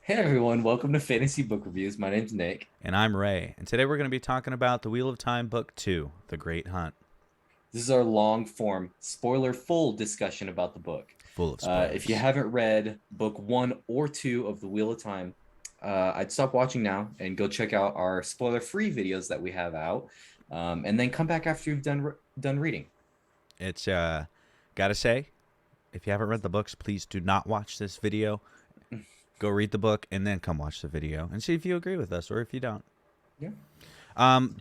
Hey everyone, welcome to Fantasy Book Reviews. My name's Nick. And I'm Ray. And today we're going to be talking about The Wheel of Time Book 2, The Great Hunt. This is our long form, spoiler full discussion about the book. Full of If you spoilers. haven't read book 1 or 2 of The Wheel of Time, I'd stop watching now and go check out our spoiler free videos that we have out. And then come back after you've done reading. It's, gotta say, if you haven't read the books, please do not watch this video. Go read the book and then come watch the video and see if you agree with us or if you don't. Yeah.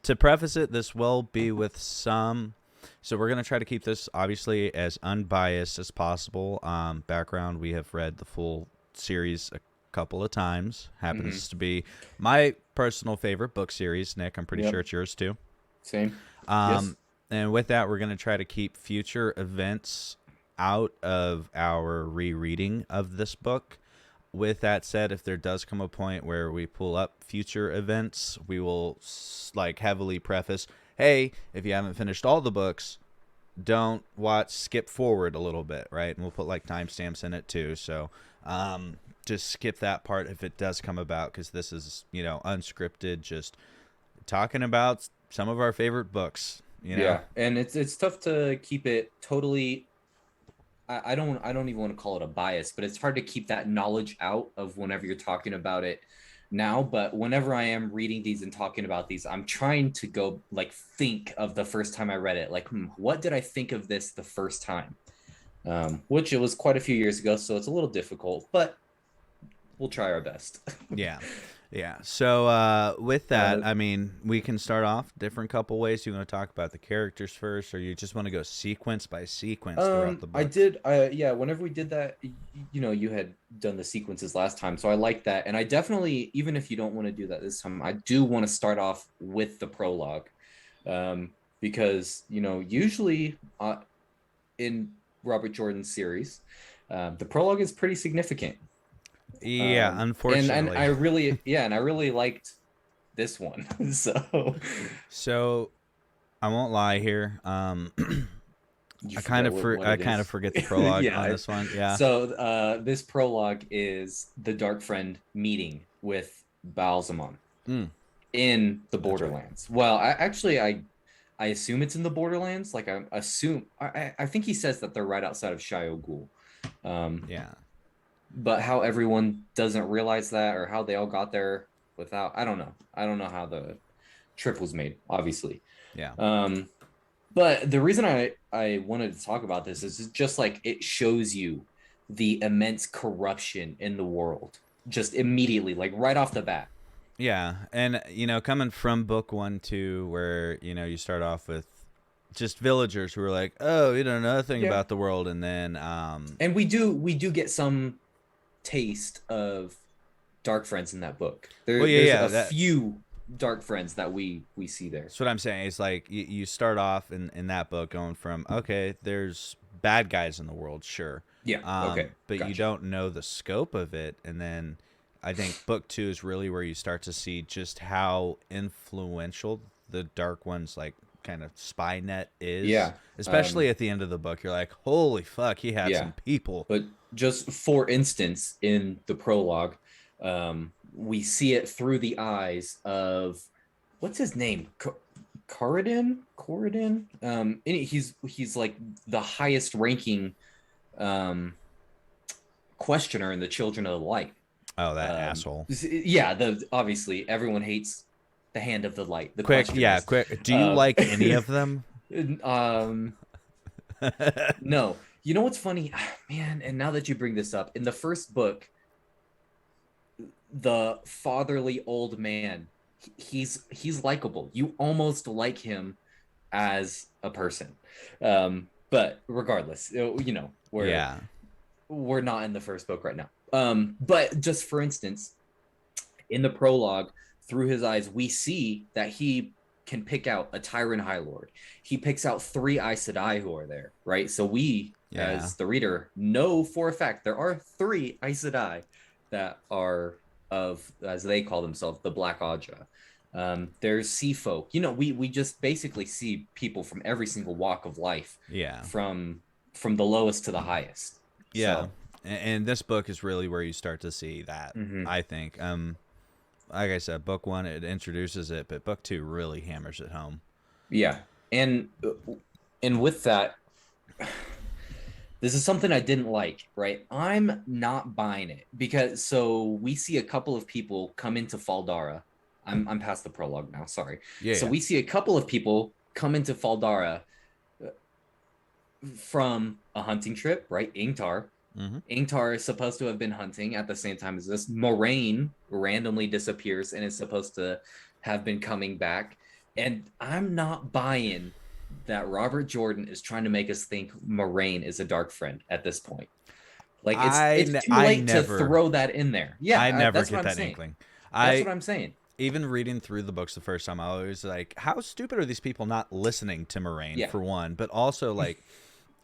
To preface it, this will be with some. So we're going to try to keep this obviously as unbiased as possible. Background, we have read the full series a couple of times. Happens to be my personal favorite book series. Nick, I'm pretty Yep. sure it's yours too. Same. Yes. Um, and with that, we're going to try to keep future events out of our rereading of this book. With that said, if there does come a point where we pull up future events, we will like heavily preface, hey, if you haven't finished all the books, don't watch, skip forward a little bit, right? And we'll put like timestamps in it too. So just skip that part if it does come about, because this is, unscripted, just talking about some of our favorite books. Yeah. And it's tough to keep it totally. I don't even want to call it a bias, but it's hard to keep that knowledge out of whenever you're talking about it now. But whenever I am reading these and talking about these, I'm trying to go like think of the first time I read it. Like, what did I think of this the first time? Which it was quite a few years ago, so it's a little difficult, but we'll try our best. Yeah. Yeah. So with uh, that, I mean, we can start off different couple ways. You want to talk about the characters first, or you just want to go sequence by sequence throughout the I book? did. Yeah, whenever we did that, you had done the sequences last time, so I like that. And I definitely, even if you don't want to do that this time, I do want to start off with the prologue, because usually in Robert Jordan's series, the prologue is pretty significant. Yeah, And I unfortunately. really, yeah, and I really liked this one. So So I won't lie here. you I kind forget of what I it kind of is. forget the prologue Yeah. on this one. Yeah. So this prologue is the Dark Friend meeting with Balsamon Mm, in the that's right. Borderlands. Well, I assume it's in the Borderlands. Like I think he says that they're right outside of Shio Ghul. Um, Yeah. but how everyone doesn't realize that or how they all got there without, I don't know. I don't know how the trip was made, obviously. Yeah. Um, but the reason I wanted to talk about this is just like it shows you the immense corruption in the world just immediately, like right off the bat. Yeah. And coming from book 1 2, where you start off with just villagers who are like, oh, you know nothing Yeah. about the world, and then And we do get some taste of dark friends in that book. well, yeah, There's yeah, a that few dark friends that we see there. that's what I'm saying. It's like you start off in that book going from, okay, there's bad guys in the world, sure, Yeah. Okay. but you Gotcha. don't know the scope of it. And then I think book 2 is really where you start to see just how influential the Dark One's like kind of spy net is, Yeah. especially at the end of the book. You're like, holy fuck, he had Yeah. some people. But just for instance, in the prologue, we see it through the eyes of what's his name? Corridon. He's like the highest ranking um, questioner in the Children of the Light. Oh, that asshole. Yeah, the obviously everyone hates the Hand of the Light, the Quick, yeah, questioners. quick. Do you Um, like any of them? um, no, you know what's funny, man? And now that you bring this up, in the first book, the fatherly old man, he's likable. You almost like him as a person. But regardless, Yeah. we're not in the first book right now. But just for instance, in the prologue, through his eyes, we see that he can pick out a Tyrant High Lord. He picks out 3 Aes Sedai who are there, right? So we, Yeah. as the reader, know for a fact there are 3 Aes Sedai that are of, as they call themselves, the Black Ajah. There's sea folk. We just basically see people from every single walk of life, Yeah. from the lowest to the highest. Yeah. So And this book is really where you start to see that. Hmm. I think. Like I said, book 1 it introduces it, but book 2 really hammers it home. Yeah, and with that, this is something I didn't like, right? I'm not buying it because so we see a couple of people come into Faldara. I'm past the prologue now, sorry. Yeah, So yeah. we see a couple of people come into Faldara from a hunting trip, right? Ingtar. Mm-hmm. Ingtar is supposed to have been hunting at the same time as this. Moiraine randomly disappears and is supposed to have been coming back. And I'm not buying that Robert Jordan is trying to make us think Moiraine is a dark friend at this point. Like it's too I late to never throw that in there. I Yeah, never that's what get I'm that saying. inkling. That's I what I'm saying. even reading through the books the first time, I was like, how stupid are these people not listening to Moraine, Yeah. for one, but also like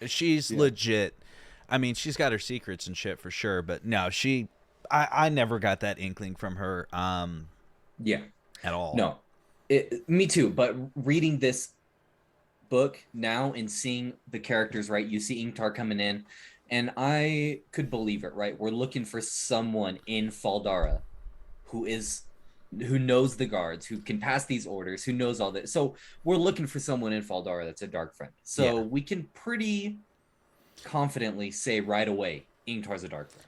she's Yeah. legit. I mean, she's got her secrets and shit for sure, but no, I never got that inkling from her Yeah. at all. No. Me too, but reading this book now and seeing the characters, right? You see Ingtar coming in, and I could believe it, right? We're looking for someone in Faldara who is who knows the guards, who can pass these orders, who knows all this. So we're looking for someone in Faldara that's a dark friend. So Yeah. we can pretty confidently say right away Ingtar's a dark friend.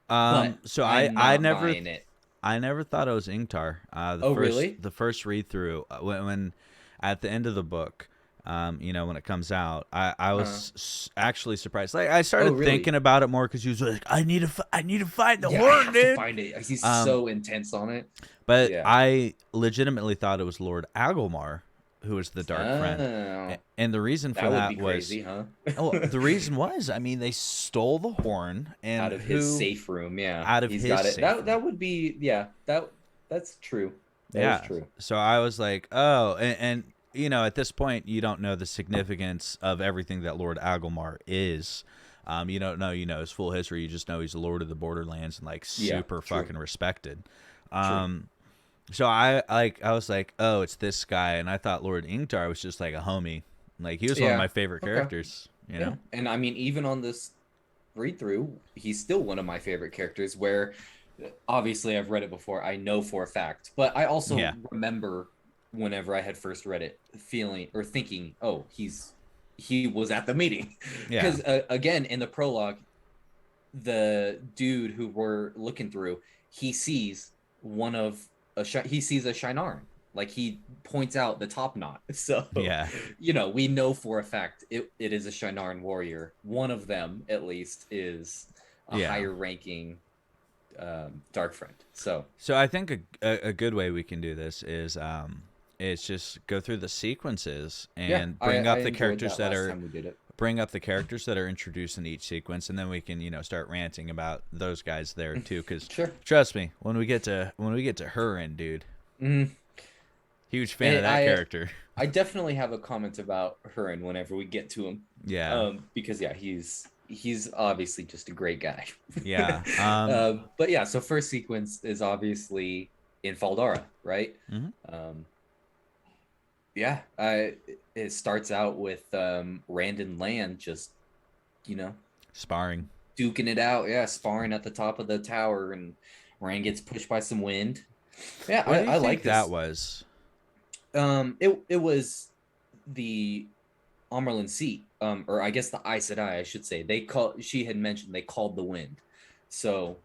But So I'm not buying it. I never thought it was Ingtar. Oh, really? The first read through when at the end of the book, when it comes out, I was actually surprised. Like I Oh, started really? thinking about it more because he was like, I need to find the Yeah, I horn, have to dude. find it. He's Um, so intense on it. but Yeah. I legitimately thought it was Lord Agilmar who was the dark friend, Oh, and the reason for that would that be was. crazy, huh? Oh, the reason was, I mean, they stole the horn, and Out of his who safe room, yeah. out of He's his got it. safe That room. that would be, yeah. That's true. That is Yeah. true. So I was like, oh, and at this point, you don't know the significance of everything that Lord Agilmar is. You don't know, his full history. You just know he's the Lord of the Borderlands and like Yeah, super true. fucking respected. True. So I was like, oh, it's this guy, and I thought Lord Ingtar was just like a homie. Like he was one of Yeah. my favorite Okay. characters. Yeah. And I mean, even on this read through, he's still one of my favorite characters where obviously I've read it before. I know for a fact, but I also Yeah. remember whenever I had first read it, feeling or thinking, oh, he was at the meeting. Yeah. Because again, in the prologue, the dude who we're looking through, he sees one of he sees a Shinar. Like he points out the top knot. So, Yeah. we know for a fact it is a Shinaran warrior. One of them, at least, is a Yeah. higher ranking dark friend. So I think a good way we can do this is just go through the sequences yeah, and I bring up the enjoyed characters that that last are time we did it. introduced in each sequence, and then we can start ranting about those guys there too. Because Sure. trust me, when we get to Perrin, dude, Mhm. huge fan of And that character. I definitely have a comment about Perrin whenever we get to him. Yeah. Because yeah, he's obviously just a great guy. Yeah. But yeah, so first sequence is obviously in Faldara, right? Mhm. Yeah, it starts out with Rand and Land just, Sparring. duking it out. Yeah, sparring at the top of the tower, and Rand gets pushed by some wind. Yeah, What do you I think like that this. was? It was the Amerlin seat, or I guess the Aes Sedai, I should say. She had mentioned they called the wind, so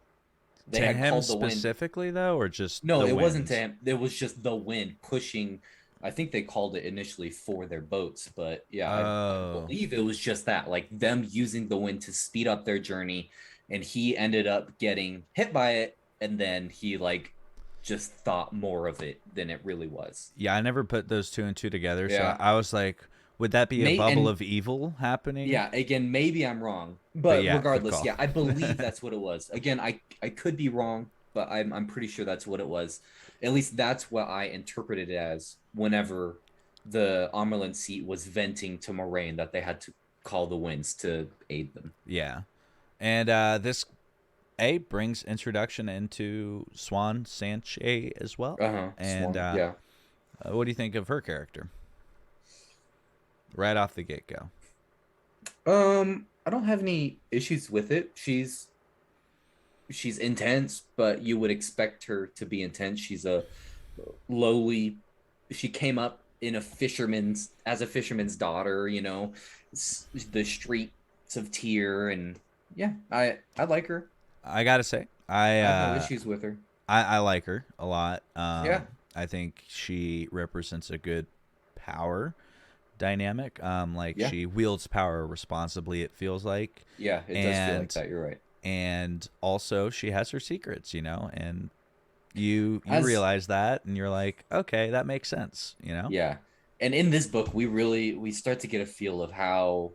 they To had him called the wind. specifically, though, or just No, the it wasn't to winds? him. It was just the wind pushing. I think they called it initially for their boats, but yeah, I Oh. believe it was just that, like them using the wind to speed up their journey, and he ended up getting hit by it, and then he like just thought more of it than it really was. Yeah, I never put those two and two together, so Yeah, I was like, would that be a may bubble and of evil happening? yeah, again, maybe I'm wrong, But but yeah, good regardless, call. yeah, I believe that's what it was. Again, I could be wrong, but I'm pretty sure that's what it was. At least that's what I interpreted it as whenever the Amerlin seat was venting to Moraine that they had to call the winds to aid them. Yeah. And this brings introduction into Swan Sanche as well. Uh-huh. And Swan. Yeah. what do you think of her character? Right off the get go. I don't have any issues with it. She's intense, but you would expect her to be intense. She's a lowly. She came up in a fisherman's daughter. The streets of Tyr, and yeah, I like her. I gotta say, I have no issues with her. I like her a lot. Yeah, I think she represents a good power dynamic. Like yeah, she wields power responsibly. It feels like, yeah. It does feel like that. You're right. and also she has her secrets, and you As realize that, and you're like, okay, that makes sense. Yeah, and in this book, we start to get a feel of how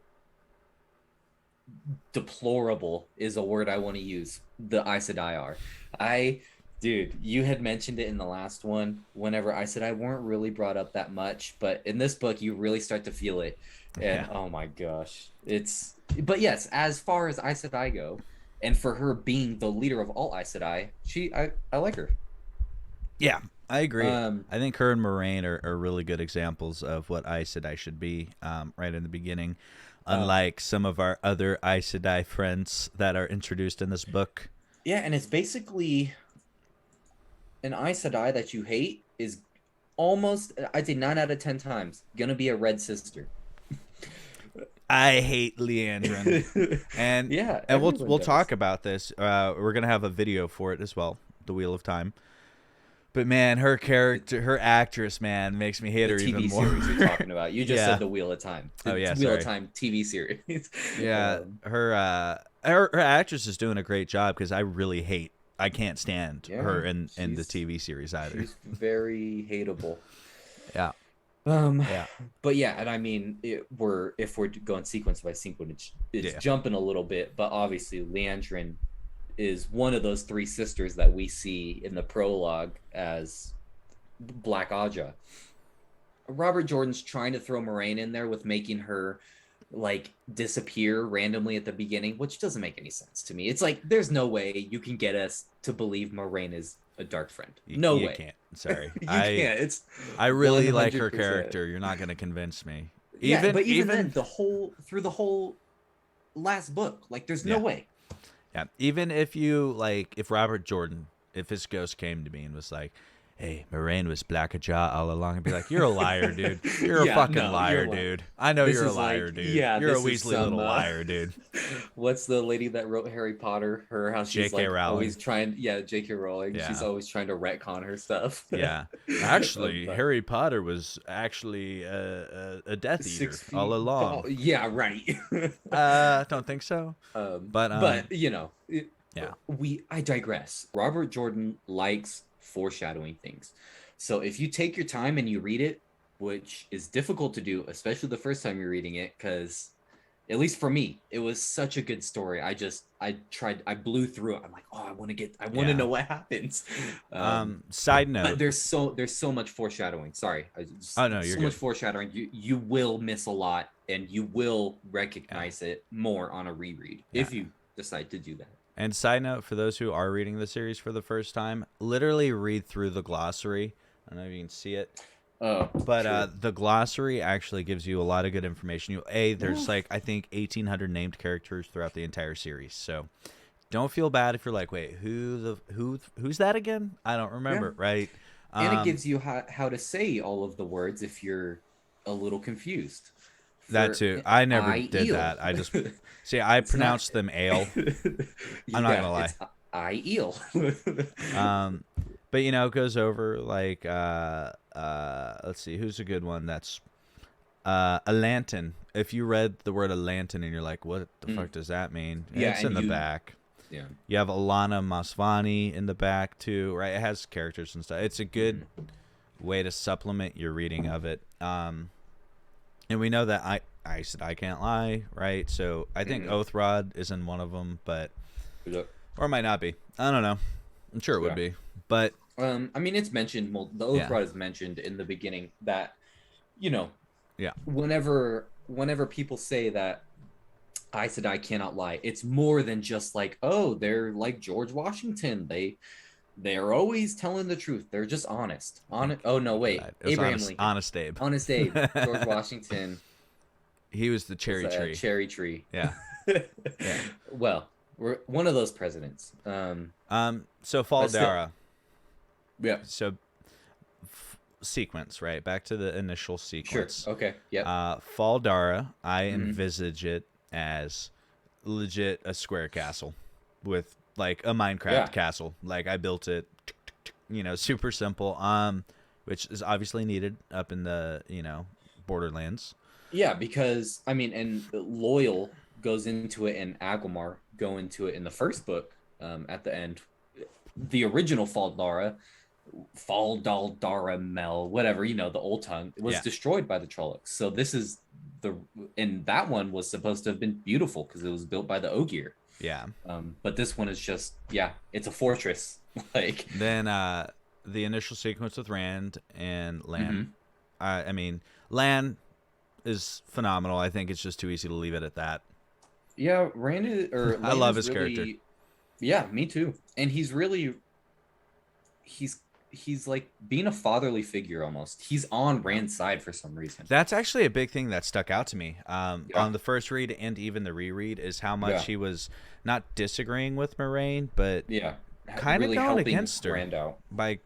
deplorable is a word I want to use. The Aes Sedai are. I, dude, you had mentioned it in the last one. Whenever Aes Sedai weren't really brought up that much, but in this book, you really start to feel it. And Yeah. oh my gosh, it's. But yes, as far as Aes Sedai go, and for her being the leader of all Aes Sedai, I like her. Yeah, I agree. Um, I think her and Moiraine are really good examples of what Aes Sedai should be, right in the beginning. um, Unlike some of our other Aes Sedai friends that are introduced in this book. yeah, and it's basically an Aes Sedai that you hate is almost, I'd say 9 out of 10 times gonna be a red sister. I hate Leandrin, and Yeah, and we'll everyone we'll does. talk about this. We're gonna have a video for it as well, the Wheel of Time. But man, her The, character, her actress, man, makes me hate the her even TV more. series you're talking about. You just Yeah. said the Wheel of Time. Oh It's yeah. Wheel of Sorry. Time TV series. Yeah. um, Her actress is doing a great job because I can't stand yeah, her in the TV series either. she's very hateable. Yeah. Um, Yeah. but yeah, and I mean, if we're going sequence by sequence, it's Yeah. jumping a little bit, but obviously Leandrin is one of those three sisters that we see in the prologue as Black Ajah. Robert Jordan's trying to throw Moiraine in there with making her like disappear randomly at the beginning, which doesn't make any sense to me. It's like there's no way you can get us to believe Moiraine is a dark friend. No You way. can't. Sorry. You can't. It's I really like her 100%. character. You're not gonna convince me. Yeah, but even Even then, the whole last book, like there's no yeah. way. Yeah. Even if Robert Jordan, if his ghost came to me and was like, "Hey, Moiraine was Black Ajah all along," I'd be like, "You're a liar, dude. You're a Yeah, fucking no, liar, dude. I know this you're a is liar, like, dude. yeah, You're a this is Weasley some little liar, dude." what's the lady that wrote Harry Potter? Her how she's J.K. like Rowling. always trying, yeah, J.K. Rowling. She's Yeah. always trying to retcon her stuff. Yeah. Actually, But Harry Potter was actually a Death Eater 6 feet all along. tall. Yeah, right. Don't think so. um, But but yeah. I digress. Robert Jordan likes foreshadowing things. So if you take your time and you read it, which is difficult to do, especially the first time you're reading it, because at least for me, it was such a good story. I blew through it. I'm like, oh, I want to Yeah. know what happens. Side But note. there's so much foreshadowing. Sorry, Oh no, you're so much good. foreshadowing. You will miss a lot, and you will recognize it more on a reread Yeah. if you decide to do that. And side note for those who are reading the series for the first time, literally read through the glossary. I don't know if you can see it. Oh, But sure. the glossary actually gives you a lot of good information. There's like I think 1,800 named characters throughout the entire series. So don't feel bad if you're like, wait, who's that again? I don't Yeah, remember, right? and it Um, gives you how to say all of the words if you're a little confused. that For too. I never I did eel. that. I just see. I It's not. pronounced them ale. I'm not Yeah, gonna lie. it's I eel. Um, but it goes over like let's see, who's a good one that's a lantern. If you read the word a lantern and you're like, what the Mm. fuck does that mean? Yeah, It's and in the back. yeah. You have Alana Masvani in the back too, right? It has characters and stuff. It's a good Mhm. way to supplement your reading of it. And we know that I said I can't lie, right? So I think Mhm. Oathrod is in one of them, but Look, or it might not be. I don't know. I'm sure it would yeah. be, but I mean, it's mentioned. Well, the yeah, Oath is mentioned in the beginning that you know, yeah, whenever people say that Aes Sedai cannot lie, it's more than just like, oh, they're like George Washington. They're always telling the truth. They're just honest. I think Oh no, you're wait, right. It was Abraham Lincoln, honest Abe. honest Abe, George Washington. He was the It's cherry a tree. cherry tree. Yeah. Yeah. Well, we're one of those presidents. So Fall But still, Dara. yeah, So sequence, right? Back to the initial sure, sequence. okay, yep. Fall Dara, I Mhm. envisage it as legit a square castle with like a Minecraft Yeah, castle. Like I built it, super simple. Which is obviously needed up in the, borderlands. yeah, because I mean, and Loyal goes into it, and Agumar go into it in the first book. At the end, the original Fall Dal Mel, whatever, the old tongue, it was Yeah. destroyed by the Trollocs. So this is the and that one was supposed to have been beautiful because it was built by the Ogier. Yeah. But this one is just, yeah, it's a fortress. Like, Then the initial sequence with Rand and Lan. mhm. I mean, Lan is phenomenal. I think it's just too easy to leave it at that. Yeah, Rand or I Lan love is his really, character. yeah, me too. And he's he's like being a fatherly figure almost. He's on Rand's side for some reason. That's actually a big thing that stuck out to me Yeah, on the first read and even the reread is how much yeah, he was not disagreeing with Moiraine, but yeah. kind of Really going helping against her Rand out. by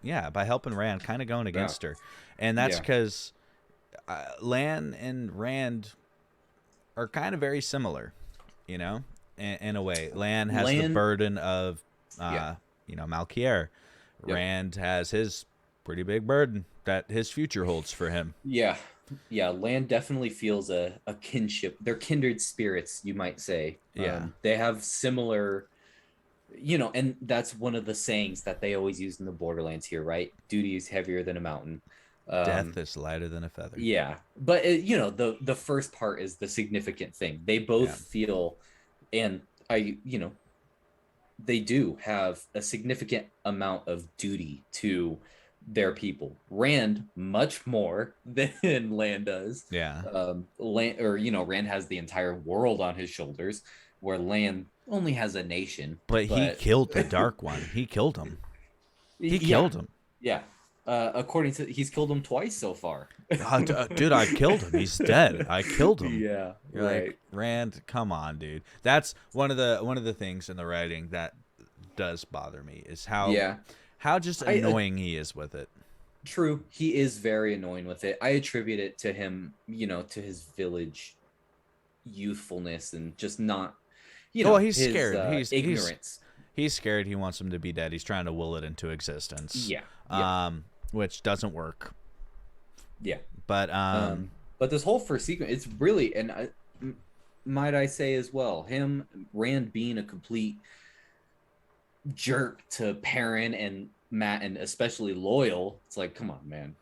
helping Rand, kind of going Yeah, against her, and that's yeah, because Lan and Rand are kind of very similar, in a way. Lan has the Lan. burden of, Yeah, Malkier. yep, Rand has his pretty big burden that his future holds for him. yeah, yeah. Lan definitely feels a kinship. They're kindred spirits, you might say. Yeah. They have similar, and that's one of the sayings that they always use in the Borderlands here, right? Duty is heavier than a mountain. Death Um, is lighter than a feather. yeah, but the first part is the significant thing. They both Yeah. feel, and they do have a significant amount of duty to their people. Rand much more than Lan does. Yeah. Rand has the entire world on his shoulders, where Lan only has a nation. But he But killed the Dark One. He killed him. He yeah, killed him. yeah. According to he's killed him twice so far. Dude, I killed him. He's dead. I killed him. Yeah, You're right. like, Rand, come on, dude. That's one of the things in the writing that does bother me is Yeah, how just I annoying he is with it. true. He is very annoying with it. I attribute it to him, to his village youthfulness and just not, He's his scared. ignorance. He's scared. He wants him to be dead. He's trying to will it into existence. Yeah, yeah, Which doesn't work. yeah. But But this whole first sequence, it's really, and might I say as well, Rand being a complete jerk to Perrin and Matt, and especially Loyal. It's like, come on, man.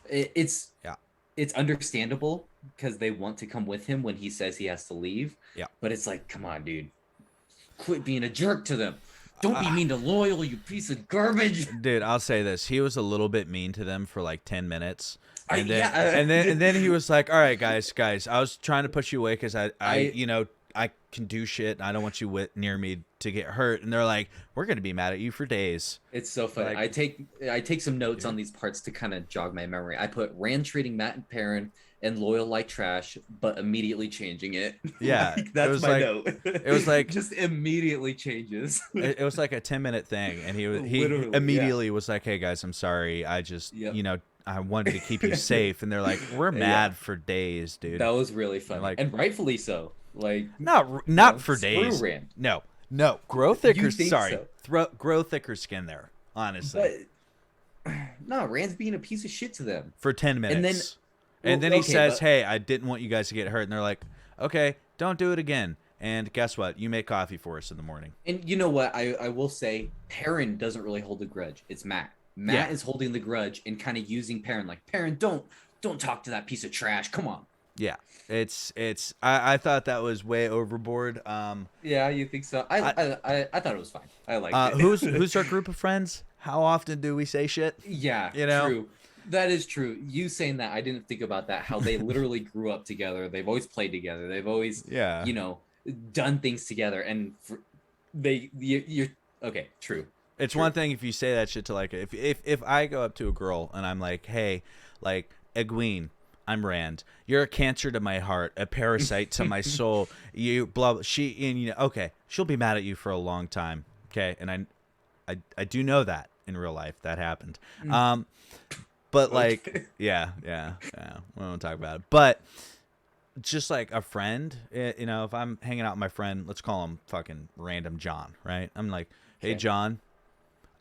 It's yeah. It's understandable because they want to come with him when he says he has to leave. Yeah. But it's like, come on, dude. Quit being a jerk to them. Don't be mean to Loyal, you piece of garbage. Dude, I'll say this. He was a little bit mean to them for like 10 minutes. And then, yeah. and then he was like, all right, guys, I was trying to push you away because I can do shit. And I don't want you near me to get hurt. And they're like, we're going to be mad at you for days. It's so funny. Like, I take some notes on these parts to kind of jog my memory. I put Rand treating Matt and Perrin and Loyal like trash, but immediately changing it. Yeah. Like, that's my note. It was like just immediately changes. It was like a 10-minute thing. And he Literally, immediately was like, hey guys, I'm sorry. I just, Yep. I wanted to keep you safe. And they're like, we're mad for days, dude. That was really fun. Like, and rightfully so. Like, not for days. Rand. No. Grow thicker. Sorry. So. Grow thicker skin there. Honestly. But no, Rand's being a piece of shit to them. For 10 minutes. And then he says, hey, I didn't want you guys to get hurt. And they're like, okay, don't do it again. And guess what? You make coffee for us in the morning. And you know what? I will say Perrin doesn't really hold a grudge. It's Matt. Matt is holding the grudge and kind of using Perrin like, Perrin, don't talk to that piece of trash. Come on. Yeah. I thought that was way overboard. Yeah, you think so? I thought it was fine. I liked it. Who's our group of friends? How often do we say shit? Yeah, true. That is true. You saying that, I didn't think about that. How they literally grew up together. They've always played together. They've always, done things together. And you're okay. True. It's one thing if you say that shit to like if I go up to a girl and I'm like, hey, like Egwene, I'm Rand. You're a cancer to my heart, a parasite to my soul. You blah. She and okay, she'll be mad at you for a long time. Okay, and I do know that in real life that happened. But like, Okay. yeah. We won't talk about it. But just like a friend, if I'm hanging out with my friend, let's call him fucking random John, right? I'm like, hey Okay. John,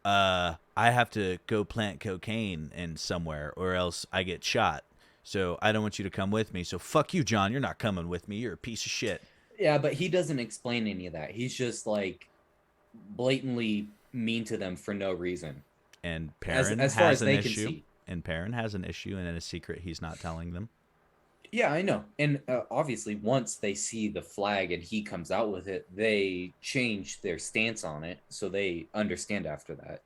I have to go plant cocaine in somewhere or else I get shot. So I don't want you to come with me. So fuck you, John. You're not coming with me. You're a piece of shit. Yeah, but he doesn't explain any of that. He's just like blatantly mean to them for no reason, And as Perrin far has as an they can issue. see. And Perrin has an issue and in a secret he's not telling them. Yeah, I know. And obviously, once they see the flag and he comes out with it, they change their stance on it. So they understand after that.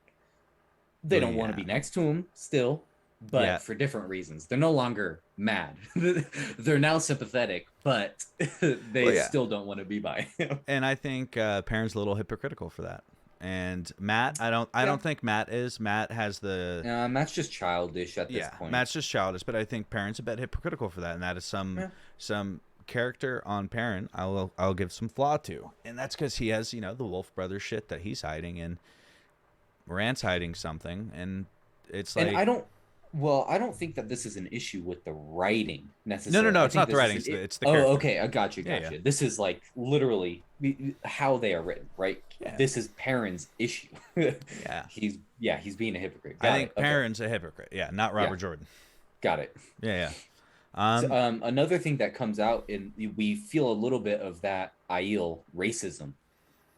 They Well, don't want to yeah. be next to him still, Yeah. but for different reasons. They're no longer mad. They're now sympathetic, but Well, they yeah. still don't want to be by him. And I think Perrin's a little hypocritical for that. And Matt, I Yeah. don't think Matt is. Matt has the That's just childish at this point. Matt's just childish, but I think Perrin's a bit hypocritical for that, and that is some character on Perrin I'll give some flaw to, and that's because he has the Wolf brother shit that he's hiding, and Rand's hiding something, and it's like And I don't think that this is an issue with the writing no, necessarily. it's not the writing, it's the oh, character. okay, I got you. Yeah. This is like literally how they are written, right? Yeah. This is Perrin's issue. Yeah. He's being a hypocrite. I think Perrin's a hypocrite. Yeah, not Robert Yeah. Jordan. Got it. Yeah. Another thing that comes out, and we feel a little bit of that Aiel racism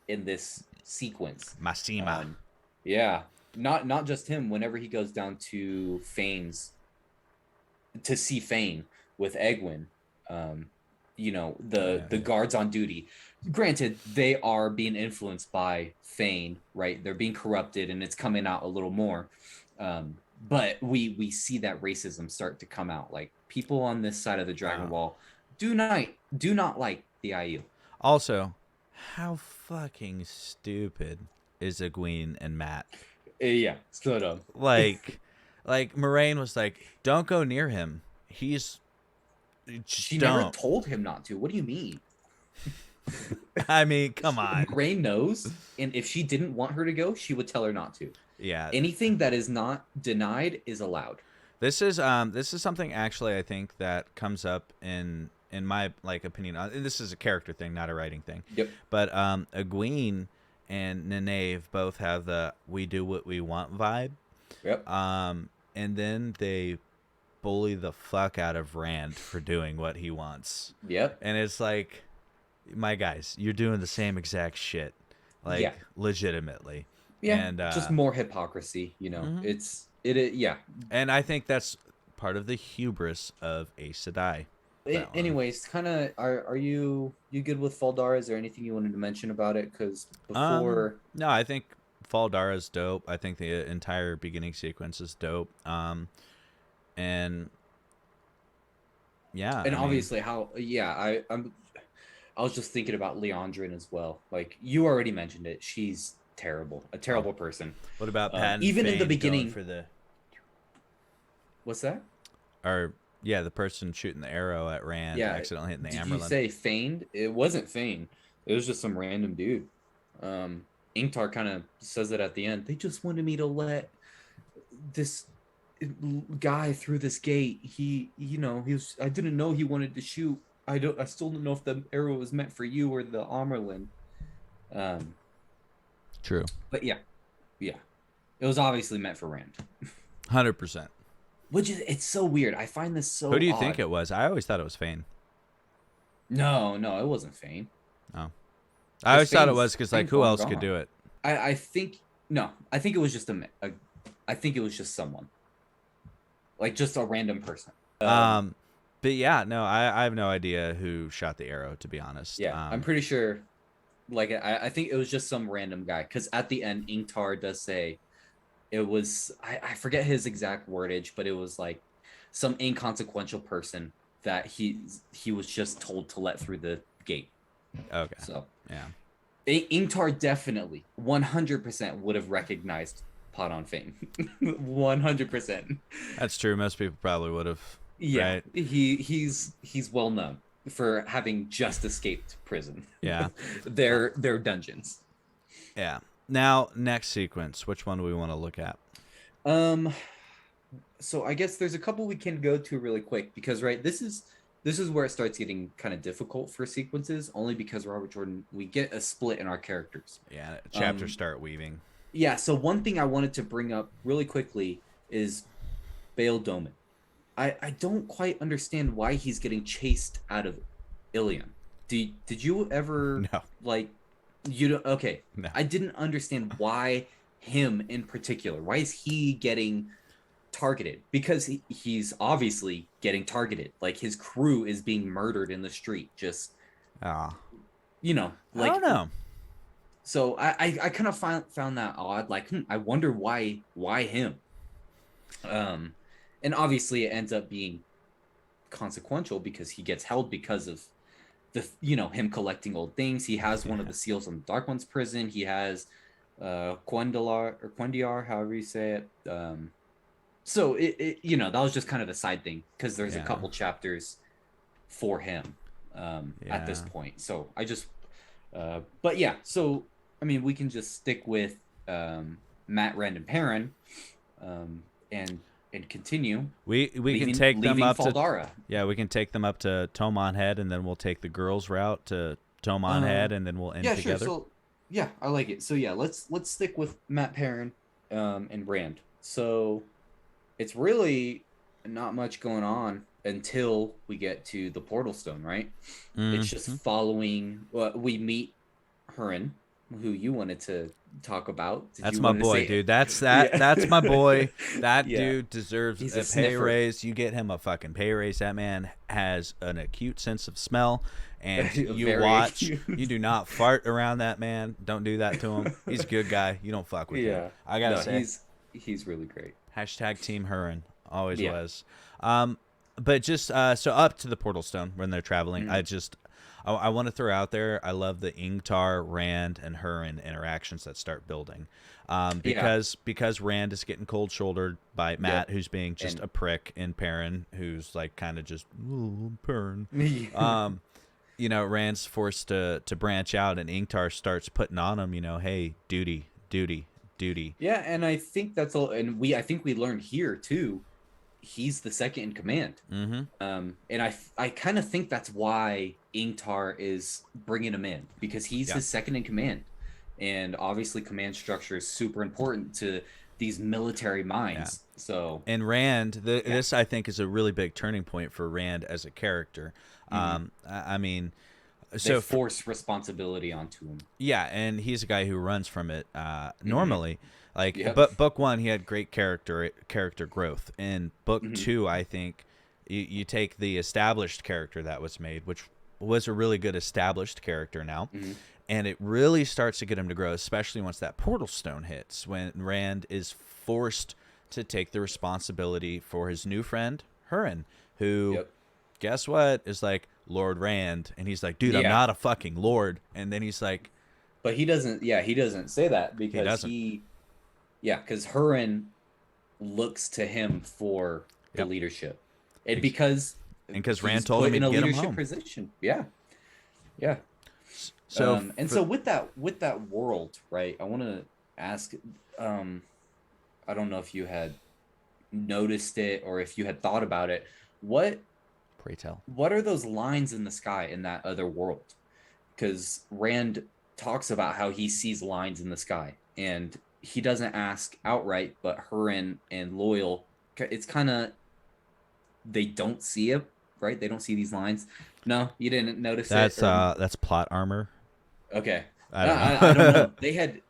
in this sequence. Massima. Yeah, not just him. Whenever he goes down to Fane's to see Fane with Egwene, the guards on duty. Granted, they are being influenced by Fane, right? They're being corrupted, and it's coming out a little more. But we see that racism start to come out. Like people on this side of the Dragon Wall do not like the Aiel. Also, how fucking stupid is Egwene and Matt? Yeah, so dumb. Like Moiraine was like, "Don't go near him. She never told him not to. What do you mean?" I mean, come on. Moiraine knows, and if she didn't want her to go, she would tell her not to. Yeah. Anything that is not denied is allowed. This is something actually I think that comes up in my opinion. This is a character thing, not a writing thing. Yep. But Egwene and Nynaeve both have the "we do what we want" vibe. Yep. And then they bully the fuck out of Rand for doing what he wants. Yep. And it's like, my guys, you're doing the same exact shit, legitimately. Yeah. And just more hypocrisy, Mm-hmm. Yeah. And I think that's part of the hubris of Aes Sedai. Anyways, kind of, are you good with Dara? Is there anything you wanted to mention about it? Because before, no, I think Dara is dope. I think the entire beginning sequence is dope. And yeah, and obviously I was just thinking about Leandrin as well. Like you already mentioned it, she's terrible, a terrible person. What about Pat? Even in the beginning for the what's that? Or yeah, the person shooting the arrow at Rand, accidentally hitting the Amberlin. Did you say feigned? It wasn't feigned. It was just some random dude. Ingtar kind of says it at the end. They just wanted me to let this guy through this gate. He was. I didn't know he wanted to shoot. I still don't know if the arrow was meant for you or the Amberlin. True. But yeah, it was obviously meant for Rand. 100%. Which is, it's so weird. I find this so. Who do you odd. think it was? I always thought it was Fane. No, it wasn't Fane. Oh, I always thought it was because who else could do it? I think it was just I think it was just someone, like just a random person. But yeah, no, I have no idea who shot the arrow, to be honest. Yeah, I'm pretty sure. Like I think it was just some random guy, because at the end Ingtar does say it was I forget his exact wordage, but it was like some inconsequential person that he was just told to let through the gate. Okay. So yeah, Ingtar definitely 100% would have recognized Pot on Fame. 100%. That's true. Most people probably would have. Yeah, right? he's well known for having just escaped prison. Yeah. Their dungeons. Yeah. Now, next sequence. Which one do we want to look at? Um, so I guess there's a couple we can go to really quick because right, this is where it starts getting kind of difficult for sequences, only because Robert Jordan, we get a split in our characters. Yeah, chapters start weaving. Yeah, so one thing I wanted to bring up really quickly is Bayle Domon. I don't quite understand why he's getting chased out of Ilium. Did you ever No. like you don't okay. No. I didn't understand why him in particular. Why is he getting targeted? Because he's obviously getting targeted. Like his crew is being murdered in the street. Just Ah. I like don't know. so I kind of found that odd. Like I wonder why him. And obviously it ends up being consequential because he gets held because of the him collecting old things. He has one of the seals on the Dark One's prison. He has Quendiar, however you say it. So that was just kind of a side thing because there's a couple chapters for him at this point. So I just but yeah, so I mean we can just stick with Matt, Rand, and Perrin and continue. We can take them up Dara. Yeah, we can take them up to Toman Head, and then we'll take the girls' route to Toman Head, and then we'll end together. Sure. So yeah, I like it. So yeah, let's stick with Matt, Perrin, and Rand. So it's really not much going on until we get to the Portal Stone, right? It's just following. We meet Hurin, who you wanted to talk about. That's my boy, dude. That's my boy. That dude deserves a pay raise. You get him a fucking pay raise. That man has an acute sense of smell, and you watch. You do not fart around that man. Don't do that to him. He's a good guy. You don't fuck with him. I gotta say, he's really great. Hashtag Team Hurin. Always was. But just so up to the Portal Stone when they're traveling, I want to throw out there, I love the Ingtar, Rand, and Hurin interactions that start building. Because Rand is getting cold-shouldered by Matt, who's being just a prick, and Perrin, who's like kind of just, Perrin. Rand's forced to branch out, and Ingtar starts putting on him, hey, duty. Yeah, and I think that's all, and I think we learned here, too, he's the second in command. And I kind of think that's why Ingtar is bringing him in, because he's his second in command, and obviously command structure is super important to these military minds. So and Rand, this I think is a really big turning point for Rand as a character. I mean, so force responsibility onto him. Yeah, and he's a guy who runs from it normally. But book one, he had great character growth. In book two, I think you take the established character that was made, which was a really good established character now, and it really starts to get him to grow, especially once that Portal Stone hits, when Rand is forced to take the responsibility for his new friend, Hurin, who, guess what, is like Lord Rand, and he's like, dude, I'm not a fucking lord, and then he's like, but he doesn't say that because because Hurin looks to him for the leadership, and because Rand told him to get him home. Position. Yeah. So so with that world, right? I want to ask. I don't know if you had noticed it or if you had thought about it. Pray tell. What are those lines in the sky in that other world? Because Rand talks about how he sees lines in the sky, and he doesn't ask outright, but Hurin and Loyal, it's kind of, they don't see it, right? They don't see these lines. No, you didn't notice that's plot armor. Okay. I don't know. I don't know. They had.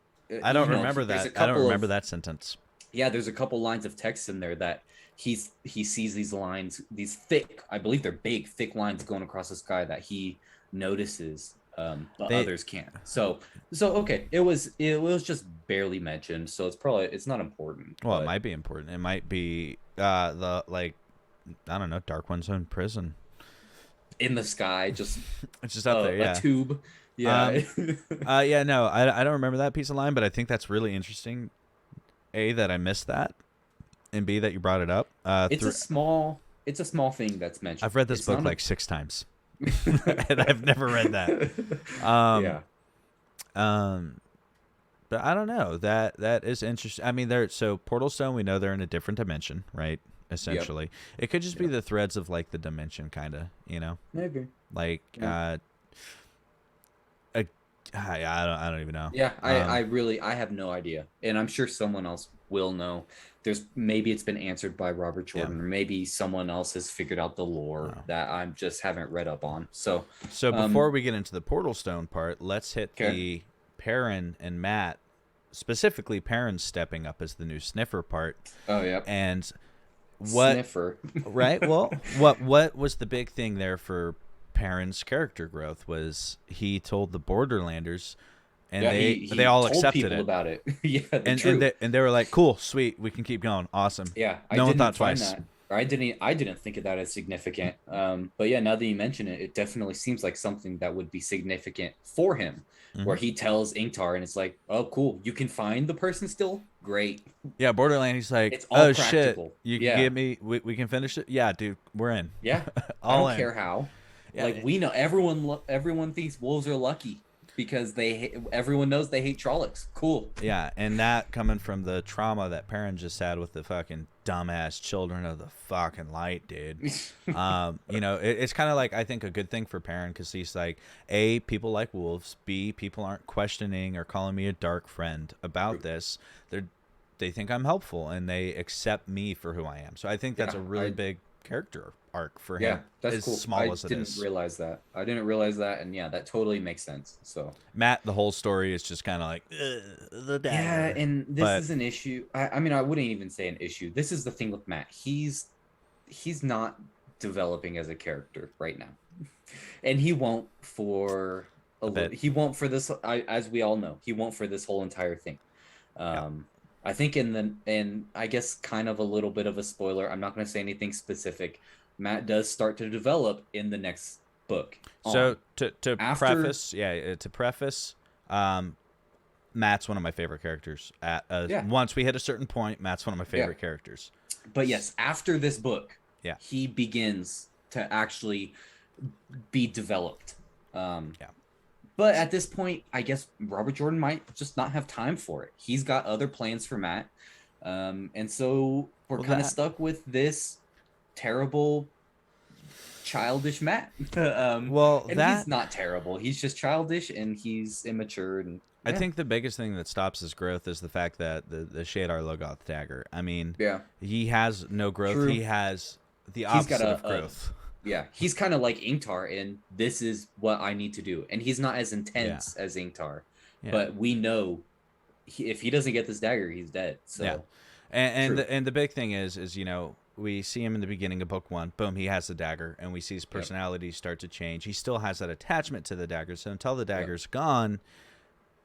I don't remember that. I don't remember that sentence. Yeah, there's a couple lines of text in there that he sees these lines, these thick, I believe they're big, thick lines going across the sky that he notices, but others can't. So okay, it was just barely mentioned, so it's not important. Well, it might be important. It might be the I don't know, Dark One's in prison. In the sky, just it's just up there, a tube. Yeah. No, I don't remember that piece of line, but I think that's really interesting. A, that I missed that, and B, that you brought it up. It's a small it's a small thing that's mentioned. I've read this It's book not like 6 times, and I've never read that. Um, yeah. um, but I don't know. That is interesting. I mean, so Portal Stone. We know they're in a different dimension, right? Yep. Essentially, it could just be Yep. the threads of like the dimension, kind of. Maybe. Like Yeah. I, I don't even know. Yeah, I really I have no idea. And I'm sure someone else will know. There's maybe it's been answered by Robert Yeah. Jordan, or maybe someone else has figured out the lore Oh. that I'm just haven't read up on. So Before we get into the Portal Stone part, let's hit okay. the Perrin and Matt, specifically Perrin stepping up as the new sniffer part. Oh yeah. And what Sniffer. right? Well, what was the big thing there for Perrin's character growth was he told the Borderlanders, and Yeah, they he all told accepted people it. about it. Yeah, And they were like, cool, sweet, we can keep going, awesome. Yeah, I No one didn't thought find twice. that, or I didn't think of that as significant. But yeah, now that you mention it, it definitely seems like something that would be significant for him, where he tells Ingtar, and it's like, oh, cool, you can find the person still. Great. Yeah, Borderland. He's like, It's all oh shit, practical. you can Yeah, give me, we can finish it. Yeah, dude, we're in. yeah. I All don't in. care how. Yeah, Like we know everyone thinks wolves are lucky because everyone knows they hate Trollocs. Cool. yeah, and that coming from the trauma that Perrin just had with the fucking dumbass children of the fucking light, dude. It's kind of like, I think, a good thing for Perrin, because he's like, A, people like wolves. B, people aren't questioning or calling me a dark friend about this. They think I'm helpful and they accept me for who I am. So I think that's a really big character arc for him. Yeah, that's as cool. small as it is. I didn't realize that, and yeah, that totally makes sense. So Matt, the whole story is just kind of like the dagger. yeah, and this is an issue. I mean, I wouldn't even say an issue. This is the thing with Matt. He's not developing as a character right now, and he won't for he won't for this. As we all know, he won't for this whole entire thing. I think and I guess kind of a little bit of a spoiler. I'm not going to say anything specific. Matt does start to develop in the next book. So to preface, Matt's one of my favorite characters. Once we hit a certain point, Matt's one of my favorite characters. But yes, after this book, yeah, he begins to actually be developed. But at this point, I guess Robert Jordan might just not have time for it. He's got other plans for Matt. And so we're kind of stuck with this terrible, childish Matt. He's not terrible. He's just childish and he's immature. And I think the biggest thing that stops his growth is the fact that the Shadar Logoth dagger. I mean, he has no growth. True. He has the opposite of growth. Yeah, he's kind of like Ingtar, and this is what I need to do. And he's not as intense as Ingtar, but we know if he doesn't get this dagger, he's dead. So, and the big thing is we see him in the beginning of book 1. Boom, he has the dagger, and we see his personality start to change. He still has that attachment to the dagger, so until the dagger's gone,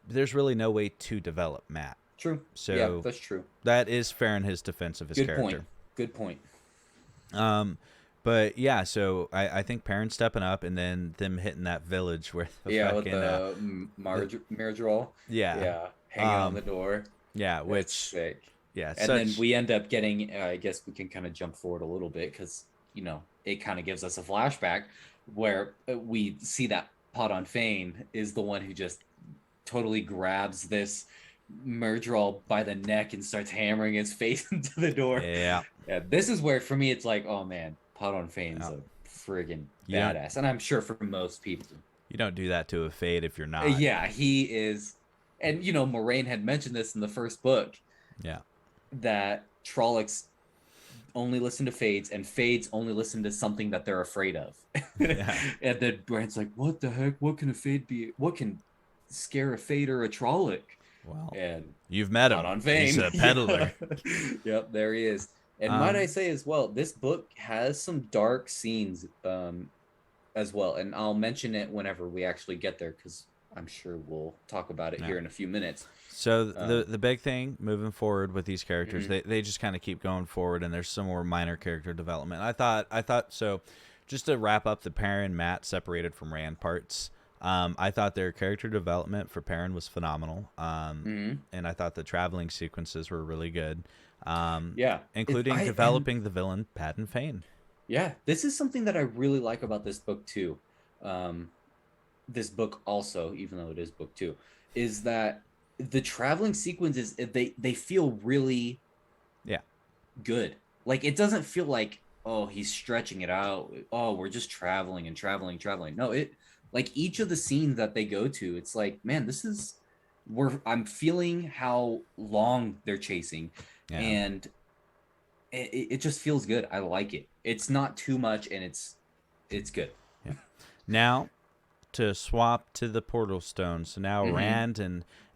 there's really no way to develop Matt. True. So yeah, that's true. That is fair in his defense of his character. Good point. But yeah, so I think Perrin stepping up, and then them hitting that village where with the Marjorol. Yeah, hanging on the door. Yeah, which sick. Yeah, and then we end up getting. I guess we can kind of jump forward a little bit because it kind of gives us a flashback where we see that Podon Fane is the one who just totally grabs this Murdral by the neck and starts hammering his face into the door. Yeah. This is where for me it's like, oh man, Podon Fane's a friggin' badass, and I'm sure for most people, you don't do that to a Fade if you're not. Yeah, he is, and Moiraine had mentioned this in the first book. Yeah, that Trollocs only listen to Fades, and Fades only listen to something that they're afraid of. And then Brand's like, what the heck? What can a Fade be? What can scare a Fade or a Trolloc? Well, and you've met him. On Fane. He's a peddler. Yep, there he is. And might I say as well, this book has some dark scenes as well. And I'll mention it whenever we actually get there, because I'm sure we'll talk about it here in a few minutes. So the big thing moving forward with these characters, they just kind of keep going forward, and there's some more minor character development. I thought so. Just to wrap up the Perrin Matt separated from Rand parts, I thought their character development for Perrin was phenomenal, and I thought the traveling sequences were really good. Including developing the villain Podon Fane. Yeah, this is something that I really like about this book too. Um, this book also, even though it is book two, is that the traveling sequences they feel really Yeah. good. Like it doesn't feel like, oh, he's stretching it out. Oh, we're just traveling and traveling, traveling. No, it like each of the scenes that they go to, it's like, man, this is where I'm feeling how long they're chasing, Yeah. and it just feels good. I like it. It's not too much, and it's good. Yeah. Now to swap to the portal stone. So now Mm-hmm. Rand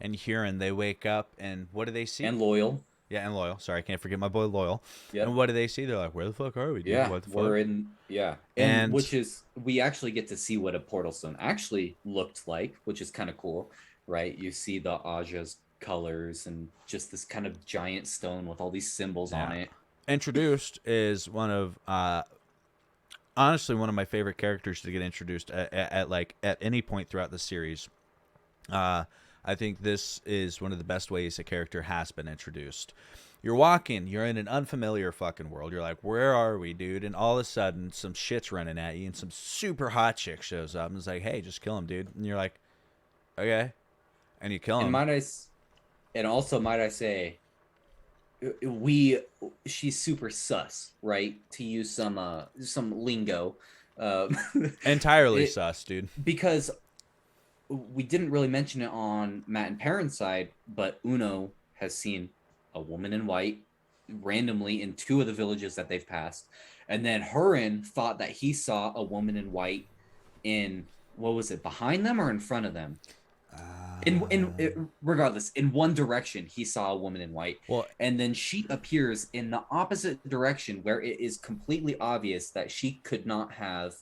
and Huron, they wake up and what do they see? And loyal. Yeah, and Loyal. Sorry, I can't forget my boy Loyal. And Yep. what do they see? They're like, "Where the fuck are we, dude? Yeah, What the fuck?" we're in. Yeah, and And which is we actually get to see what a portal stone actually looked like, which is kind of cool, right? You see the Ajah's colors and just this kind of giant stone with all these symbols on yeah, it. introduced is one of honestly one of my favorite characters to get introduced at like at any point throughout the series. Uh, I think this is one of the best ways a character has been introduced. You're walking, you're in an unfamiliar fucking world. You're like, where are we, dude? And all of a sudden, some shit's running at you, and some super hot chick shows up and is like, hey, just kill him, dude. And you're like, okay. And you kill And him. and also might I say, we she's super sus, right? To use some lingo, uh, Entirely it sus, dude. because we didn't really mention it on Matt and Perrin's side, but Uno has seen a woman in white randomly in two of the villages that they've passed. And then Hurin thought that he saw a woman in white in, what was it, behind them or in front of them? Regardless, in one direction he saw a woman in white, Well, and then she appears in the opposite direction where it is completely obvious that she could not have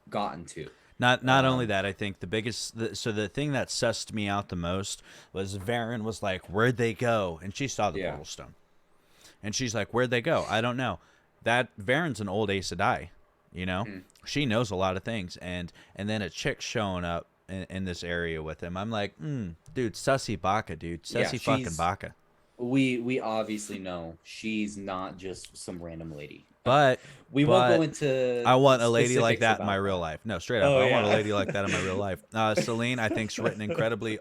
gotten to. not only um that, I think the biggest so the thing that sussed me out the most was Varen was like, where'd they go? And she saw the yeah. portal stone. And she's like, where'd they go? I don't know. That Varen's an old Aes Sedai, you know? Mm. She knows a lot of things. And then a chick showing up in this area with him. I'm like, dude, sussy baka, dude. Yeah, Sussy fucking she's baka. we obviously know she's not just some random lady. But We won't go but into I want a lady like specifics that in my about real that. life. No, straight up. Oh I want a yeah. lady like that in my real life. Celine, I think's written incredibly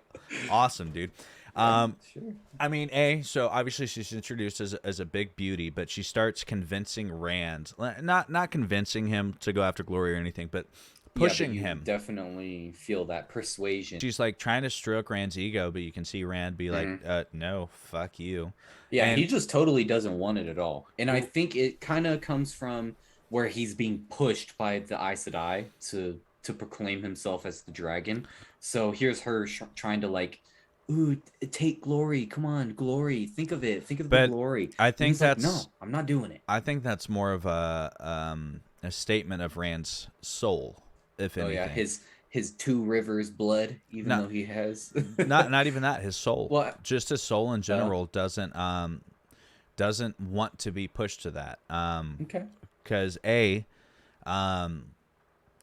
awesome, dude. Yeah, Um, sure. I mean, so obviously she's introduced as a big beauty, but she starts convincing Rand, not convincing him to go after Glory or anything, but Yeah, but pushing you him. definitely feel that persuasion. She's like trying to stroke Rand's ego, but you can see Rand be like, Mhm. no, fuck you. Yeah, And he just totally doesn't want it at all. And I think it kind of comes from where he's being pushed by the Aes Sedai to proclaim himself as the dragon. So here's her trying to like, ooh, take glory. Come on, glory. Think of it. Think of the but glory. I And think he's like, that's no, I'm not doing it. I think that's more of a statement of Rand's soul, if Oh yeah, anything. his two rivers blood, even Not though he has. not even that, his soul. Well, Just his soul in oh, general doesn't want to be pushed to that. okay. Because um,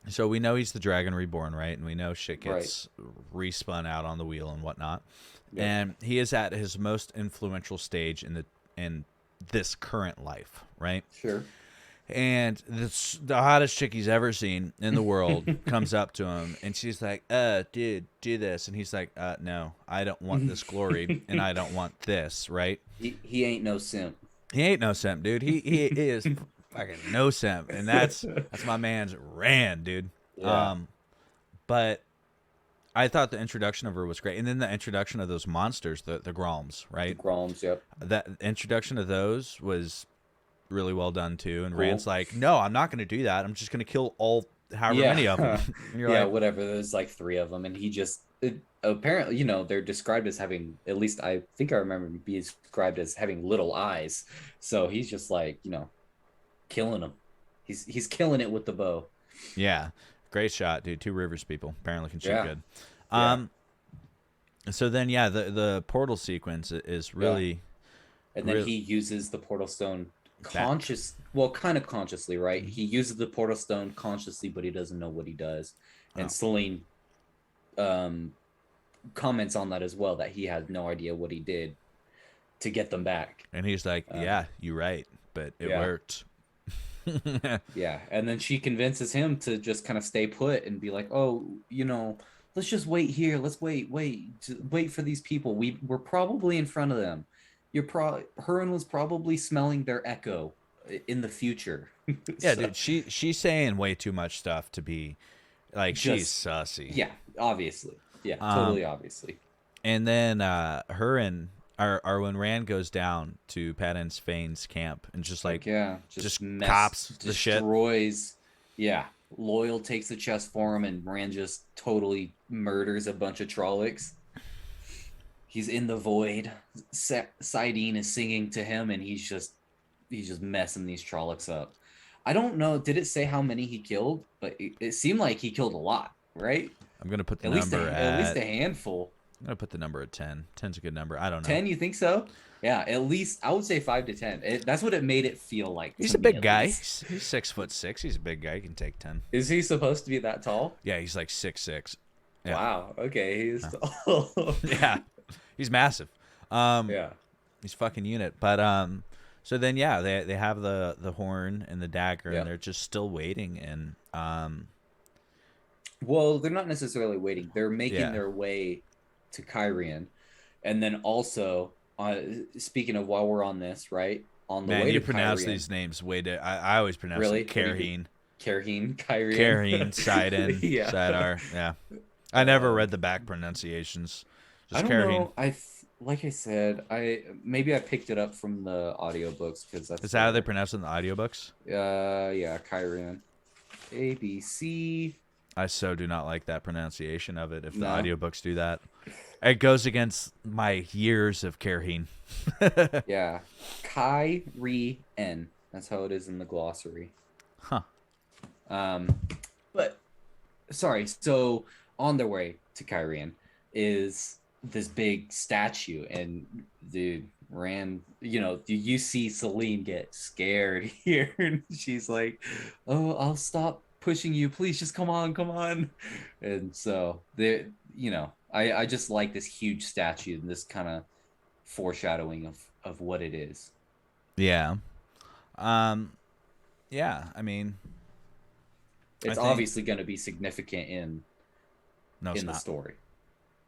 so we know he's the Dragon Reborn, right? And we know shit Right. gets respun out on the wheel and whatnot. Yep. And he is at his most influential stage in this current life, right? Sure. And the hottest chick he's ever seen in the world comes up to him, and she's like, dude, do this. And he's like, no, I don't want this glory, and I don't want this, right? He ain't no simp. He ain't no simp, dude. He is fucking no simp, and that's my man's Rand, dude. Yeah. But I thought the introduction of her was great, and then the introduction of those monsters, the Grolms, The right? Groms, yep. That introduction of those was really well done too. And Cool. Rand's like, no, I'm not going to do that. I'm just going to kill however many of them. Yeah. And you're Yeah, like, whatever. There's like three of them, and he just apparently, they're described as having, at least I think I remember him being described as having little eyes. So he's just like, killing them. He's killing it with the bow. yeah, great shot, dude. Two Rivers people apparently can shoot Yeah. good. Yeah. So then, yeah, the portal sequence is really, And then really he uses the portal stone that. kind of consciously, right? He uses the portal stone consciously, but he doesn't know what he does. And Oh. Celine comments on that as well, that he had no idea what he did to get them back. And he's like, yeah, you're right, but it yeah. worked. Yeah, and then she convinces him to just kind of stay put and be like, "Oh, let's just wait here. Let's wait for these people. We're probably in front of them. Hurin was probably smelling their echo in the future." Yeah, So dude, she's saying way too much stuff to be like she's just sussy. yeah, obviously, yeah, Um, totally obviously. and then her and or when Rand goes down to Patton Fane's camp and just like Like yeah, just just mess cops the shit. destroys. Yeah, Loyal takes the chest for him, and Rand just totally murders a bunch of Trollocs. He's in the void. Sidene is singing to him, and he's just messing these Trollocs up. I don't know. Did it say how many he killed? But it seemed like he killed a lot, right? I'm gonna put the At least number at least at a handful. I'm gonna put the number at 10. 10's a good number. I don't know. 10, you think so? Yeah, at least I would say 5 to 10. That's what it made it feel like He's to a me, big at guy. least. He's 6'6". He's a big guy. He can take 10. Is he supposed to be that tall? Yeah, he's like 6'6". Yeah. Wow. Okay, he's Huh. tall. Yeah. He's massive. Um, Yeah. he's fucking unit. But so then yeah, they have the horn and the dagger, Yeah. and they're just still waiting. And Well, they're not necessarily waiting. They're making yeah, their way to Cairhien. And then also, speaking of while we're on this, right? On the man, way you to pronounce Cairhien. these names I always pronounce Really? it What do you do? Cairhien, Cairhien, Sidon, yeah. Sidar. Yeah, I never Um, read the back pronunciations. I Just don't Cairhien. know. Like I said, I picked it up from the audiobooks because Is that's that how they pronounce it in the audiobooks? yeah, Cairhien. ABC. I so do not like that pronunciation of it. If the No. audiobooks do that, it goes against my years of Cairhien. Yeah. Cairhien. That's how it is in the glossary. Huh. Um, but sorry. So on their way to Cairhien is this big statue, and dude, Rand, you see Celine get scared here, and she's like, "Oh, I'll stop pushing you, please. Just come on, come on." And so I just like this huge statue and this kind of foreshadowing of what it is. Yeah. Um. Yeah. I mean, I It's think obviously going to be significant no, it's in the not. story.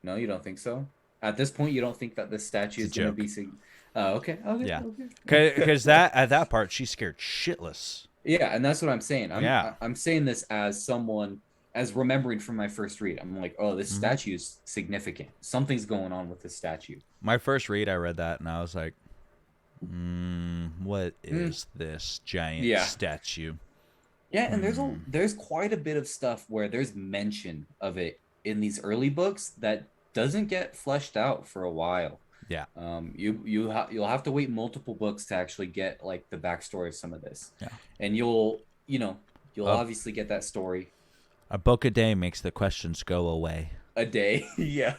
No, you don't think so? At this point, you don't think that this statue It's a is going to joke. be Oh, okay, okay, Yeah. okay. Because that at that part she's scared shitless. Yeah, and that's what I'm saying. Yeah. I'm saying this as someone as remembering from my first read. I'm like, oh, this Hmm. statue is significant. Something's going on with this statue. My first read, I read that and I was like, what is this giant Yeah. statue? Yeah, and Hmm. there's quite a bit of stuff where there's mention of it in these early books that doesn't get fleshed out for a while. Yeah. You'll have to wait multiple books to actually get like the backstory of some of this, Yeah. and you'll A, obviously get that story a book a day makes the questions go away. a day. Yeah.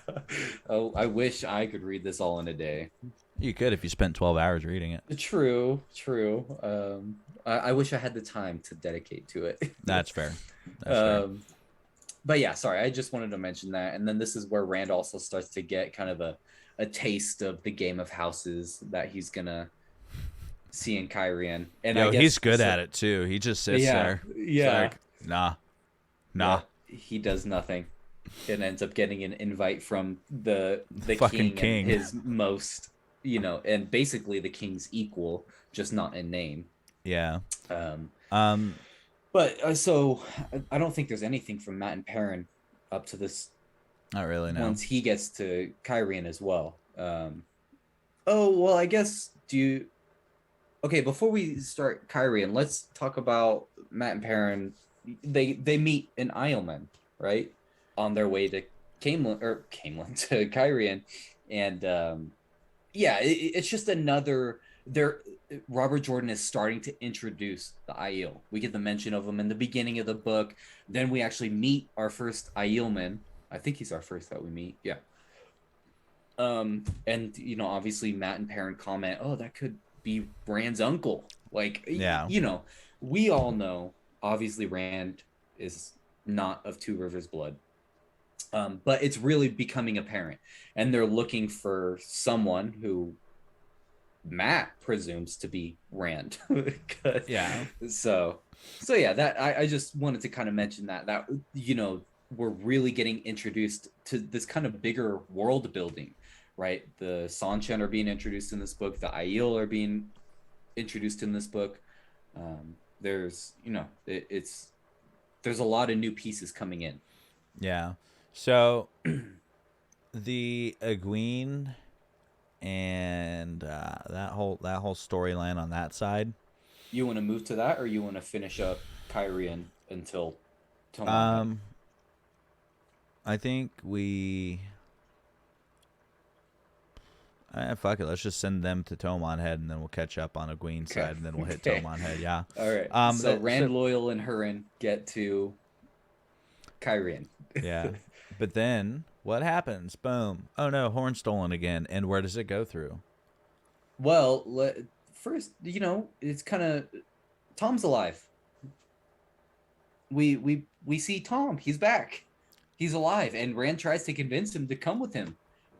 Oh, I wish I could read this all in a day. You could if you spent 12 hours reading it. True, true. I wish I had the time to dedicate to it. That's fair. That's fair. But yeah, sorry, I just wanted to mention that. And then this is where Rand also starts to get kind of a taste of the game of houses that he's gonna see in Cairhien. And Yo, I guess he's good so, at it too. He just sits yeah, there. yeah. It's like, nah. He does nothing. And ends up getting an invite from the Fucking king king. and his most, and basically the king's equal, just not in name. Yeah. Um, Um. but so I don't think there's anything from Matt and Perrin up to this Not really. No. once he gets to Cairhien as well. Oh well, I guess Okay, before we start Cairhien, let's talk about Matt and Perrin. They meet in Isleman, right? On their way to Camelin to Cairhien, and yeah, it's just another. Robert Jordan is starting to introduce the Aiel. We get the mention of him in the beginning of the book. Then we actually meet our first Aielman. I think he's our first that we meet. Yeah. And obviously Matt and Perrin comment, "Oh, that could be Rand's uncle." Like, Yeah. We all know obviously Rand is not of Two Rivers blood. But it's really becoming apparent, and they're looking for someone who Matt presumes to be Rand. Yeah. So yeah, that I just wanted to kind of mention that we're really getting introduced to this kind of bigger world building, right? The Sanshan are being introduced in this book. The Aiel are being introduced in this book. There's it's there's a lot of new pieces coming in. Yeah. So the Egwene and that whole storyline on that side. You want to move to that, or you want to finish up Cairhien until Toman Head? Um, I think we. Fuck it. Let's just send them to Toman Head, and then we'll catch up on Egwene's Okay. side, and then we'll hit Okay. Toman Head. Yeah. All right. So Rand, Loyal, and Hurin get to Cairhien. Yeah. But then what happens? Boom. Oh no, horn stolen again. And where does it go through? Well, first, it's kind of Tom's alive. We see Tom. He's back. He's alive, and Rand tries to convince him to come with him,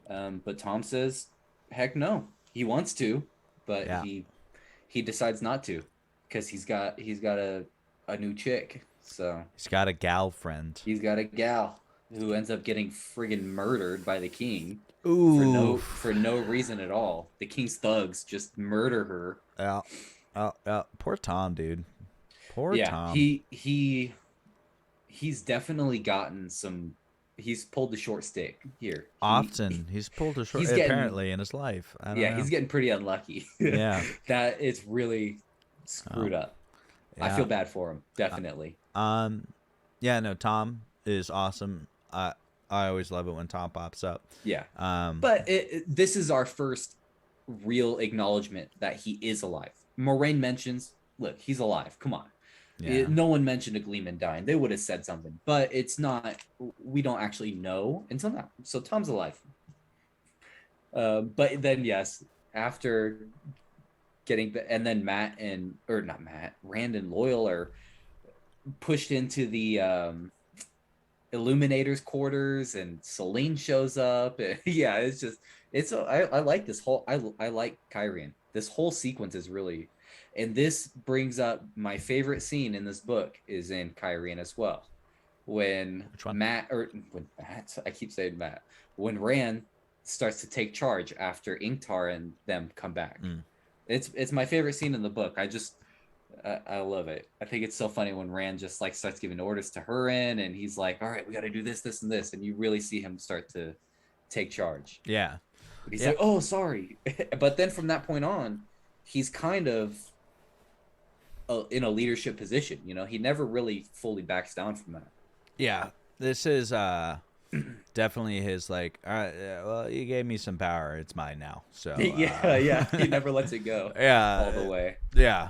but Tom says, "Heck no." He wants to, but Yeah. he decides not to because he's got a new chick. So He's got a gal friend. he's got a gal who ends up getting friggin' murdered by the king. Ooh. For no reason at all. The king's thugs just murder her. Yeah. Poor Tom, dude. Poor Yeah, Tom. he's definitely gotten some. He's pulled the short stick here. Often he's pulled a short. Apparently in his life. I don't know. He's getting pretty unlucky. Yeah. That it's really screwed up. Yeah. I feel bad for him, definitely. Yeah, no, Tom is awesome. I always love it when Tom pops up. Yeah. But this is our first real acknowledgement that he is alive. Moiraine mentions, look, he's alive. Come on. Yeah. No one mentioned a Gleeman dying. They would have said something, but it's not. We don't actually know until now. So Tom's alive. But then yes, after getting and then Rand and Loyal are pushed into the Illuminator's quarters, and Selene shows up. Yeah, I like this whole. I like Cairhien. This whole sequence is really. And this brings up my favorite scene in this book is in Cairhien as well. When Matt, I keep saying Matt, when Rand starts to take charge after Ingtar and them come back. It's my favorite scene in the book. I love it. I think it's so funny when Rand just like starts giving orders to Hurin, and he's like, all right, we got to do this, this, and this. And you really see him start to take charge. Yeah. He's like, oh, sorry. But then from that point on, he's kind of in a leadership position. He never really fully backs down from that. Yeah, this is definitely his like. All right, well, you gave me some power. It's mine now. So yeah, he never lets it go. Yeah, all the way. Yeah,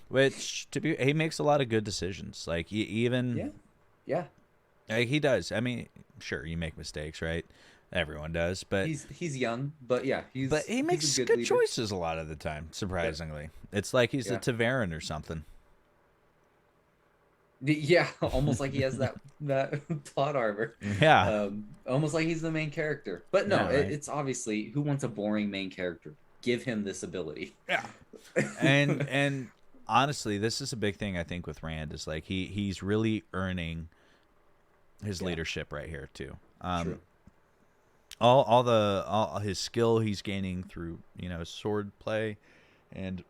which he makes a lot of good decisions. Like even yeah, like he does. I mean, sure, you make mistakes, right? Everyone does, but he's young, but yeah, he makes good choices a lot of the time. Surprisingly, it's like he's a Taverin or something. Yeah, almost like he has that plot armor. Yeah, almost like he's the main character. But no, right. It's obviously who wants a boring main character? Give him this ability. Yeah, and honestly, this is a big thing I think with Rand is like he's really earning his leadership right here too. True. All his skill he's gaining through sword play and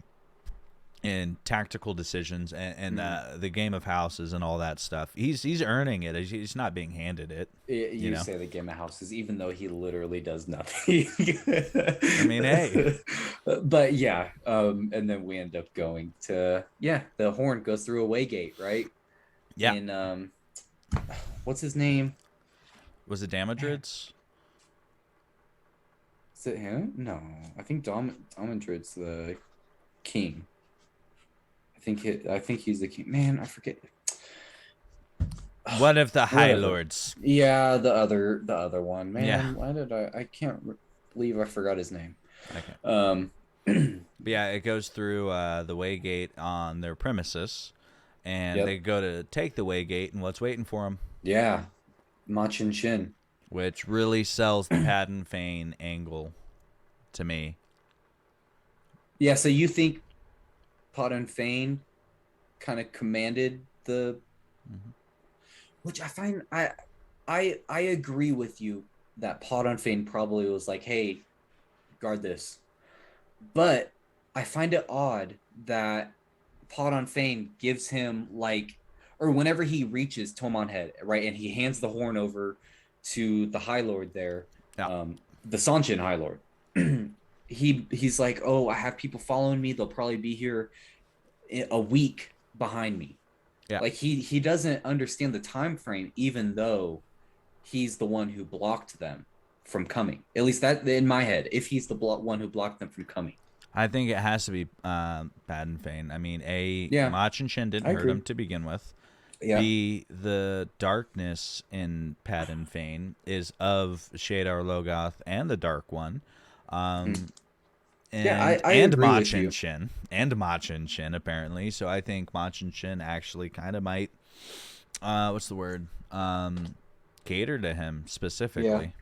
tactical decisions and the game of houses and all that stuff. He's earning it. He's not being handed it. You say the game of houses, even though he literally does nothing. I mean, hey. But yeah, and then we end up going to the horn goes through a way gate, right? Yeah. And what's his name? Was it Damodred's? Is it him? No, I think Damodred's the king. I think he's the king. Man, I forget. One of the High Lords. Yeah, the other one. Man, yeah. Why did I can't believe I forgot his name. Okay. Yeah, it goes through the Waygate on their premises, and they go to take the Waygate, and what's waiting for them? Yeah, Machin Shin. Which really sells the Padden Fane angle to me. Yeah, so you think Pot and Fane kind of commanded the, Mm-hmm. which I find I agree with you that Pot on Fane probably was like, hey, guard this. But I find it odd that Pot on Fane gives him like, or whenever he reaches Toman Head, right, and he hands the horn over to the High Lord there, Yeah. the Sanshin High Lord. He's like, oh, I have people following me. They'll probably be here a week behind me. Yeah. Like he doesn't understand the time frame, even though he's the one who blocked them from coming. At least that in my head, if he's the one who blocked them from coming. I think it has to be Bad and Fane. I mean, Yeah, Mach and Shin didn't I hurt him agree. to begin with. Yeah. B, the darkness in Pad and Fane is of Shadar Logoth and the Dark One. Mm. Um, Yeah, and I and agree Mach with and you. Shin apparently. So I think Mach and Shin actually kind of might what's the word? Cater to him Yeah. specifically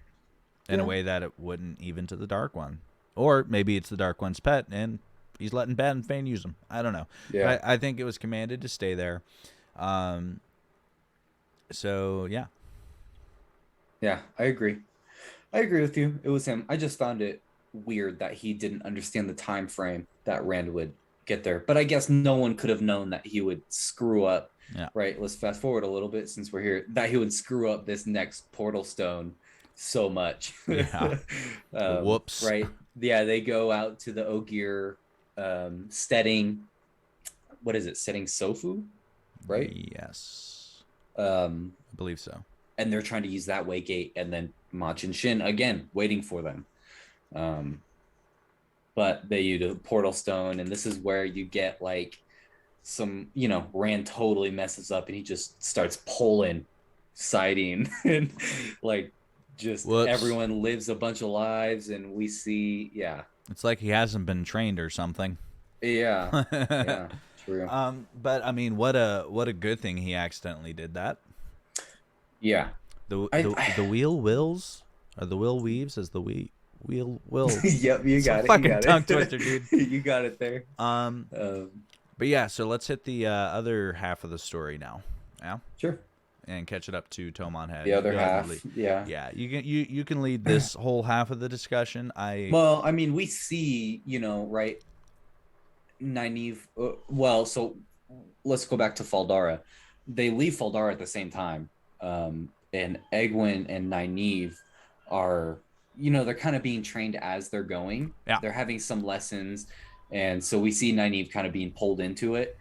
in a Yeah. way that it wouldn't even to the Dark One. Or maybe it's the Dark One's pet and he's letting Bad and Fane use him. I don't know. Yeah. But I think it was commanded to stay there. So yeah. Yeah, I agree. I agree with you. It was him. I just found it weird that he didn't understand the time frame that Rand would get there. But I guess no one could have known that he would screw up. Yeah. Right. Let's fast forward a little bit since we're here. That he would screw up this next portal stone so much. Yeah. Whoops. Right. Yeah, they go out to the Ogier setting. What is it? Setting Sofu, right? Yes. Um, I believe so. and they're trying to use that way gate, and then Mach and Shin again waiting for them. But they use a portal stone, and this is where you get like some, Rand totally messes up, and he just starts pulling siding, and like just Whoops. everyone lives a bunch of lives, and we see, yeah, It's like he hasn't been trained or something. yeah, yeah, true, But I mean, what a good thing he accidentally did that. yeah. The I, the I the wheel wills or the will weaves as the wheel wills. yep, you It's a got it, you fucking got tongue twister, dude. it, you got it there. Um, Um, but yeah, so let's hit the other half of the story now. Yeah, sure. and catch it up to Toman Head. The You other go ahead and lead. half, yeah. Yeah, you can lead this whole half of the discussion. Well, I mean, we see, right, Nynaeve. Well, so let's go back to Faldara. They leave Faldara at the same time, and Egwene and Nynaeve are, they're kind of being trained as they're going. Yeah. They're having some lessons, and so we see Nynaeve kind of being pulled into it,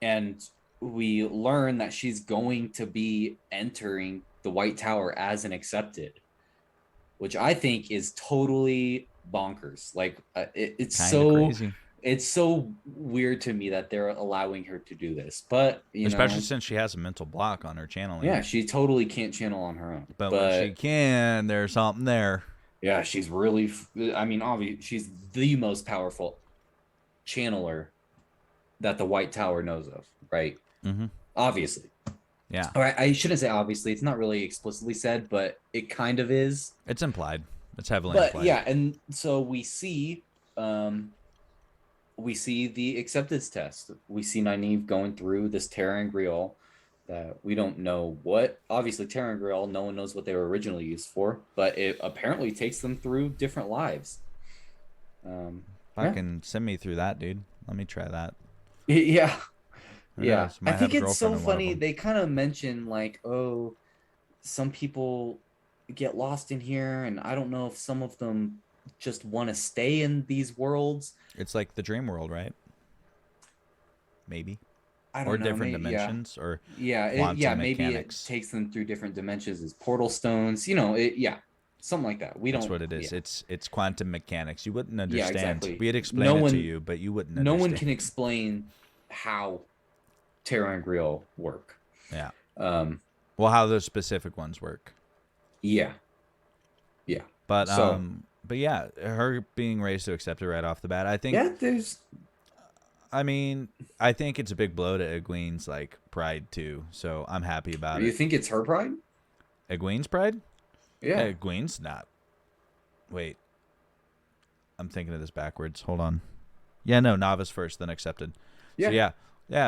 and we learn that she's going to be entering the White Tower as an accepted, which I think is totally bonkers. Like it's kind of so crazy, it's so weird to me that they're allowing her to do this. But especially since she has a mental block on her channeling. yeah, she totally can't channel on her own. But when she But can, there's something there. yeah, she's really. I mean, obviously, she's the most powerful channeler that the White Tower knows of, right? Mm-hmm. Obviously. Yeah. All right, I shouldn't say obviously. It's not really explicitly said, but it kind of is. It's implied. It's heavily But implied. yeah, and so we see the acceptance test. We see Nynaeve going through this ter'angreal that we don't know what. Obviously, ter'angreal, no one knows what they were originally used for, but it apparently takes them through different lives. Fucking send me through that, dude. Let me try that. Yeah. Who Yeah. knows? I Might have think a it's so girlfriend in one of funny. them. They kind of mention, like, oh, some people get lost in here, and I don't know if some of them just want to stay in these worlds. It's like the dream world, right? Maybe. I Or don't know. different Maybe, yeah. dimensions or Yeah, quantum maybe it mechanics. takes them through different dimensions as portal stones. Yeah, something like that. We That's don't. what it is. Yeah, It's quantum mechanics. You wouldn't yeah, understand. exactly. We'd explain No it to one, you, but you wouldn't no one understand. can explain how Terra and Grill work. Yeah. Um, Well, how those specific ones work. yeah, yeah. But So but yeah, her being raised to accept it right off the bat. yeah, there's. I mean, I think it's a big blow to Egwene's like pride too. So I'm happy about You it. think it's her pride? Egwene's pride? Yeah. Egwene's not. Wait. I'm thinking of this backwards. Hold on. Yeah, no, novice first, then accepted. So Yeah.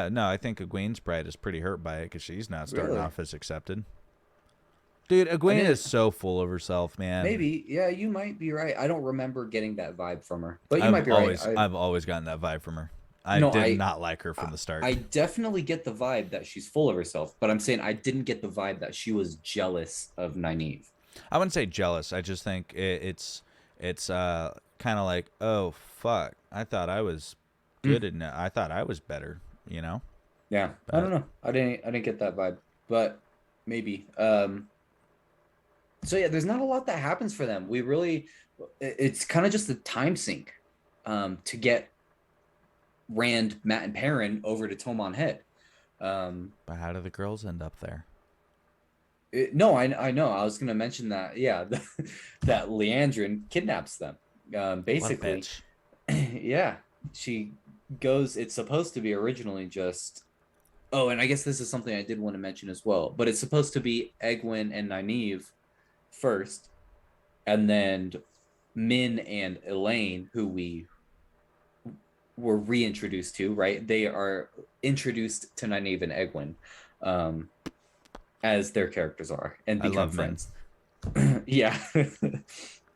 no, I think Egwene's bride is pretty hurt by it because she's not starting Really? off as accepted. Dude, I Egwene is didn't. so full of herself, man. Maybe. Yeah, you might be right. I don't remember getting that vibe from her, but you might be right. I've always gotten that vibe from her. I No, did I not like her from the start. I definitely get the vibe that she's full of herself, but I'm saying I didn't get the vibe that she was jealous of Nynaeve. I wouldn't say jealous. I just think it's kind of like, oh fuck, I thought I was good Mm, enough. I thought I was better, you know. yeah, I don't But know. I didn't get that vibe, but maybe. So yeah, there's not a lot that happens for them. We really, it's kind of just a time sink, to get Rand, Matt, and Perrin over to Toman Head. but how do the girls end up there? No, I know. I was gonna mention that. Yeah, that Leandrin kidnaps them. What a Basically, bitch. yeah, she goes. It's supposed to be originally just. Oh, and I guess this is something I did want to mention as well. But it's supposed to be Egwene and Nynaeve first, and then Min and Elaine, who we were reintroduced to. Right, they are introduced to Nynaeve and Egwene. Um, as their characters are and I become love men. friends. Yeah.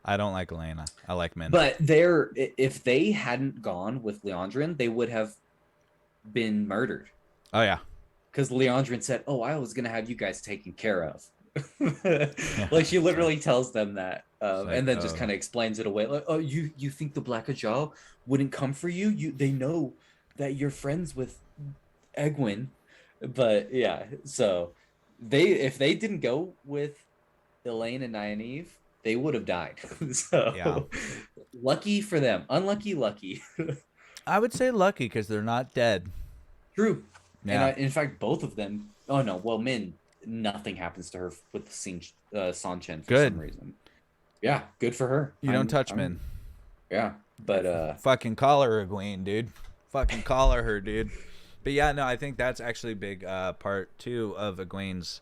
I don't like Elena. I like men. But they're if they hadn't gone with Leandrin, they would have been murdered. Oh yeah. Because Leandrin said, "Oh, I was gonna have you guys taken care of." Yeah. Like she literally tells them that, Like, and then just kind of explains it away. Like, "Oh, you think the Black Ajah wouldn't come for you? They know that you're friends with Egwene." But yeah, so if they didn't go with Elaine and Nynaeve, they would have died. So yeah. lucky for them. Unlucky, lucky. I would say lucky because they're not dead. True. And Yeah. in fact, both of them. Oh no. Well, Min, nothing happens to her with Sanchen for Good. some reason. Yeah, good for her. You don't touch men. Yeah, but Fucking collar her, Egwene, dude. Fucking collar her, dude. But yeah, no, I think that's actually a big part too of Egwene's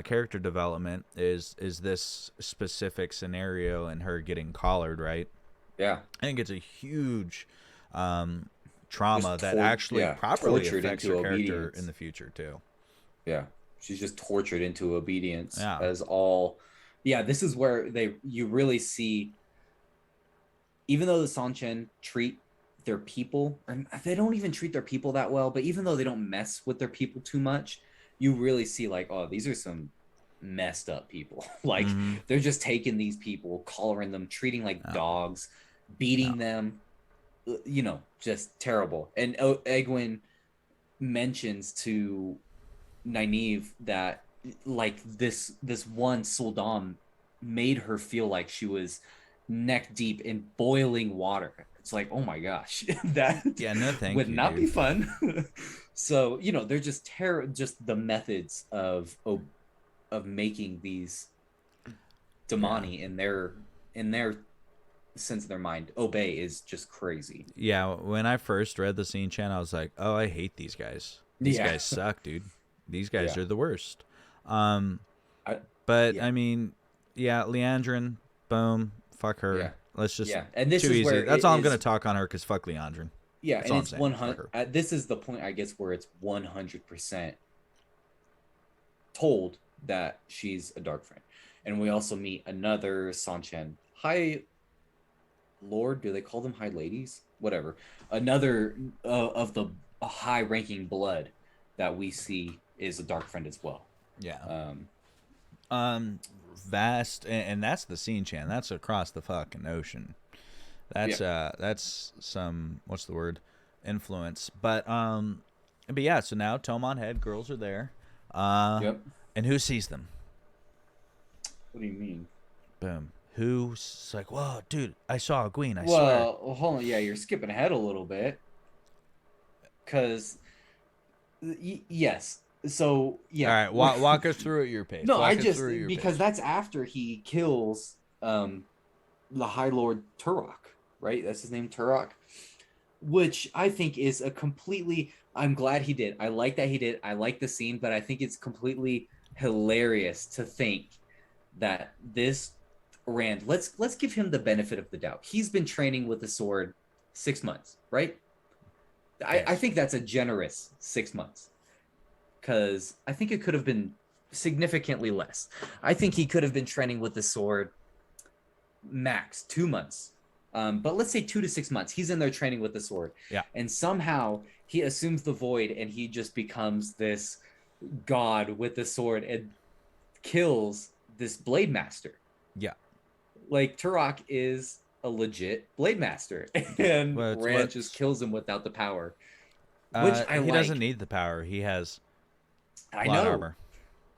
character development is this specific scenario and her getting collared, right? yeah, I think it's a huge trauma just that actually properly tortured affects into her character obedience. in the future too. Yeah, she's just tortured into obedience Yeah. as all. Yeah, this is where you really see, even though the Sanchen treat their people, or they don't even treat their people that well, but even though they don't mess with their people too much, you really see like, oh, these are some messed up people. Like they're just taking these people, collaring them, treating like dogs, beating them, just terrible. And Egwene mentions to Nynaeve that like this one Sul'dam made her feel like she was neck deep in boiling water. It's like, oh my gosh, that No, thank would you, not dude. be fun. So they're just just the methods of making these Damani in their sense of their mind obey is just crazy. Yeah, when I first read the scene chant, I was like, oh, I hate these guys. These Yeah. guys suck, dude. These guys Yeah. are the worst. I, But yeah. I mean, yeah, Leandrin, boom, fuck her. Yeah. Let's just And this too is easy. where That's all I'm gonna talk on her because fuck Leandrin. Yeah, That's and all I'm it's saying. Fuck her. this is the point, I guess, where it's 100% told that she's a dark friend. And we also meet another Sanchen High Lord. Do they call them High Ladies? Whatever. Another of the high ranking blood that we see is a dark friend as well. Yeah. Vast, and that's the scene chant. That's across the fucking ocean. That's some, what's the word, influence. But yeah. So now Toman Head girls are there. Yep. And who sees them? What do you mean? Boom. Who's like, whoa, dude, I saw Egwene, I swear. Well, hold on. Yeah, you're skipping ahead a little bit. Because, yes. So, yeah. All right, walk us through at your pace. No, Because that's after he kills the High Lord Turok, right? That's his name, Turok. Which I think is a completely... I'm glad he did. I like that he did. I like the scene, but I think it's completely hilarious to think that this Rand, let's give him the benefit of the doubt. He's been training with the sword 6 months, right? I Yes. think that's a generous 6 months, because I think it could have been significantly less. I think he could have been training with the sword max 2 months. But let's say 2 to 6 months. He's in there training with the sword. Yeah. And somehow he assumes the void and he just becomes this god with the sword and kills this blade master. Yeah. Like Turok is a legit blade master, and Well, Rand just kills him without the power, which I he doesn't like. need the power. He has I plot know. armor.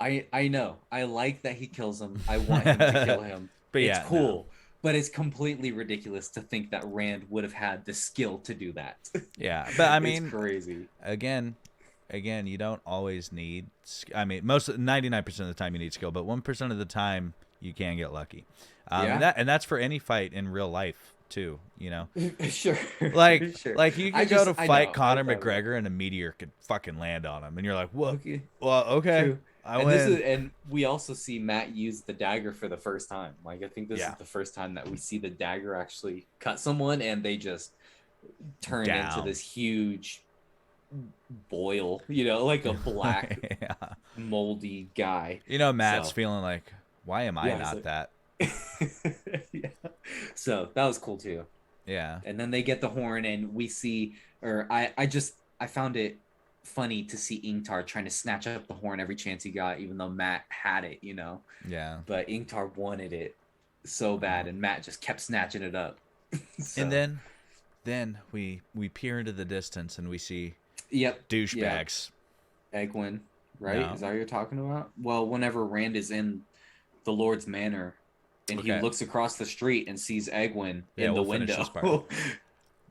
I know. I like that he kills him. I want him to kill him. But It's yeah, no. cool. But it's completely ridiculous to think that Rand would have had the skill to do that. Yeah, but I It's mean, crazy. again, you don't always need. I mean, 99% of the time you need skill, but 1% of the time you can get lucky. Yeah. And that's for any fight in real life too. You know, Sure. like Sure. you could go to I fight know. Conor McGregor and a meteor could fucking land on him, and you're like, what? Okay. Well, okay, True. I And this win. is and we also see Matt use the dagger for the first time. Like I think this is Yeah, the first time that we see the dagger actually cut someone and they just turn into down. this huge boil, like a black Yeah. moldy guy. You know, Matt's So feeling like, why am I yeah, it's not that? like yeah. So that was cool too. Yeah. And then they get the horn and we see, or I found it funny to see Ingtar trying to snatch up the horn every chance he got, even though Matt had it. Yeah. But Ingtar wanted it so bad and Matt just kept snatching it up. And So then we peer into the distance and we see yep, yeah, douchebags. Egwene, right? No. Is that what you're talking about? Well, whenever Rand is in the Lord's Manor and he Okay. looks across the street and sees Egwene Yeah, in the we'll finish this part. window.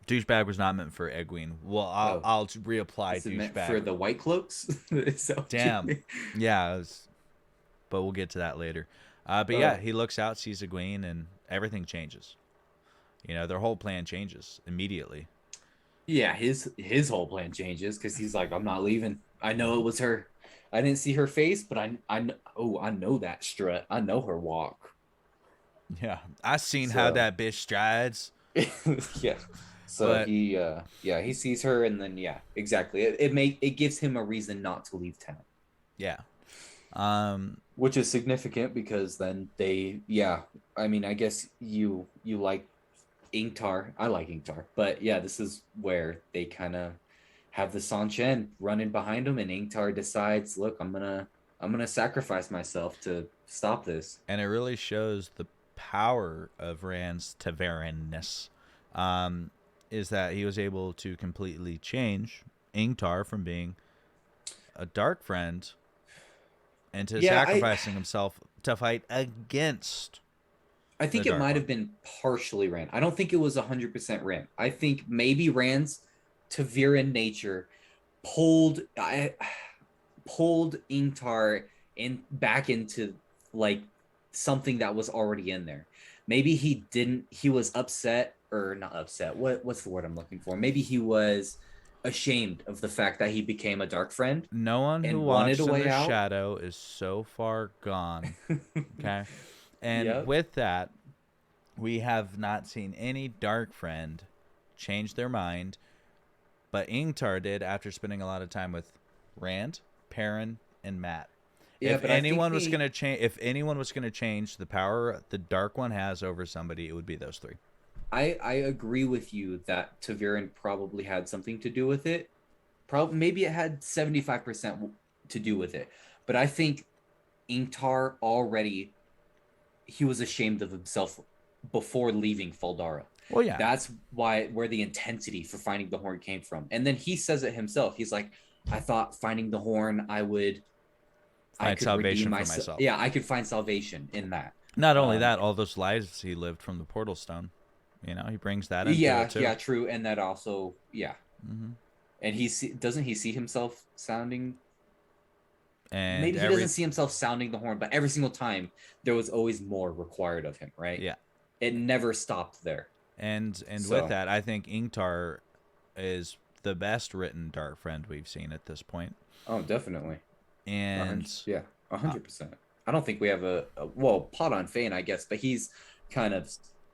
Douchebag was not meant for Egwene. Well, Oh, I'll reapply is it meant douchebag. for the white cloaks? Damn. Yeah, but we'll get to that later. But yeah, Oh, he looks out, sees Egwene, and everything changes. You know, their whole plan changes immediately. yeah, his whole plan changes because he's like, I'm not leaving. I know it was her. I didn't see her face, but I know that strut. I know her walk. Yeah, I seen how So that bitch strides. yeah. So But he sees her and then yeah, exactly. It gives him a reason not to leave town. yeah, Which is significant because then I mean, I guess you like Ingtar. I like Ingtar. But yeah, this is where they kind of have the Sanchen running behind him and Ingtar decides, look, I'm going to sacrifice myself to stop this. and it really shows the power of Rand's Tavernness. Is that he was able to completely change Ingtar from being a dark friend into Yeah, sacrificing himself to fight against I the think it Dark might One. have been partially Rand. I don't think it was 100% Rand. I think maybe Rand's Taviran nature pulled Ingtar back into like something that was already in there. Maybe he was upset, or not upset. What's the word I'm looking for? Maybe he was ashamed of the fact that he became a dark friend No one who and wanted a walks in way the out. shadow is so far gone. Okay. And Yep. with that, we have not seen any dark friend change their mind, but Ingtar did after spending a lot of time with Rand, Perrin, and Matt. Yeah, but I think If anyone was gonna change the power the Dark One has over somebody, it would be those three. I agree with you that Taviran probably had something to do with it. Probably maybe it had 75% to do with it. But I think Ingtar already he was ashamed of himself before leaving Faldara. Well, yeah, That's where the intensity for finding the horn came from. And then he says it himself. He's like, I thought finding the horn I find could redeem salvation for myself. myself. Yeah, I could find salvation in that. Not only Um, that, all those lives he lived from the Portal Stone. You know, he brings that into yeah, it too. yeah, true. And that also, yeah. Mm-hmm. And doesn't he see himself sounding? And Maybe he doesn't see himself sounding the horn, but every single time there was always more required of him, right? yeah, It never stopped there. and So with that, I think Ingtar is the best written Dark Friend we've seen at this point. oh, definitely. And Yeah, 100%. I don't think we have well, Pot on Fane, I guess, but he's kind of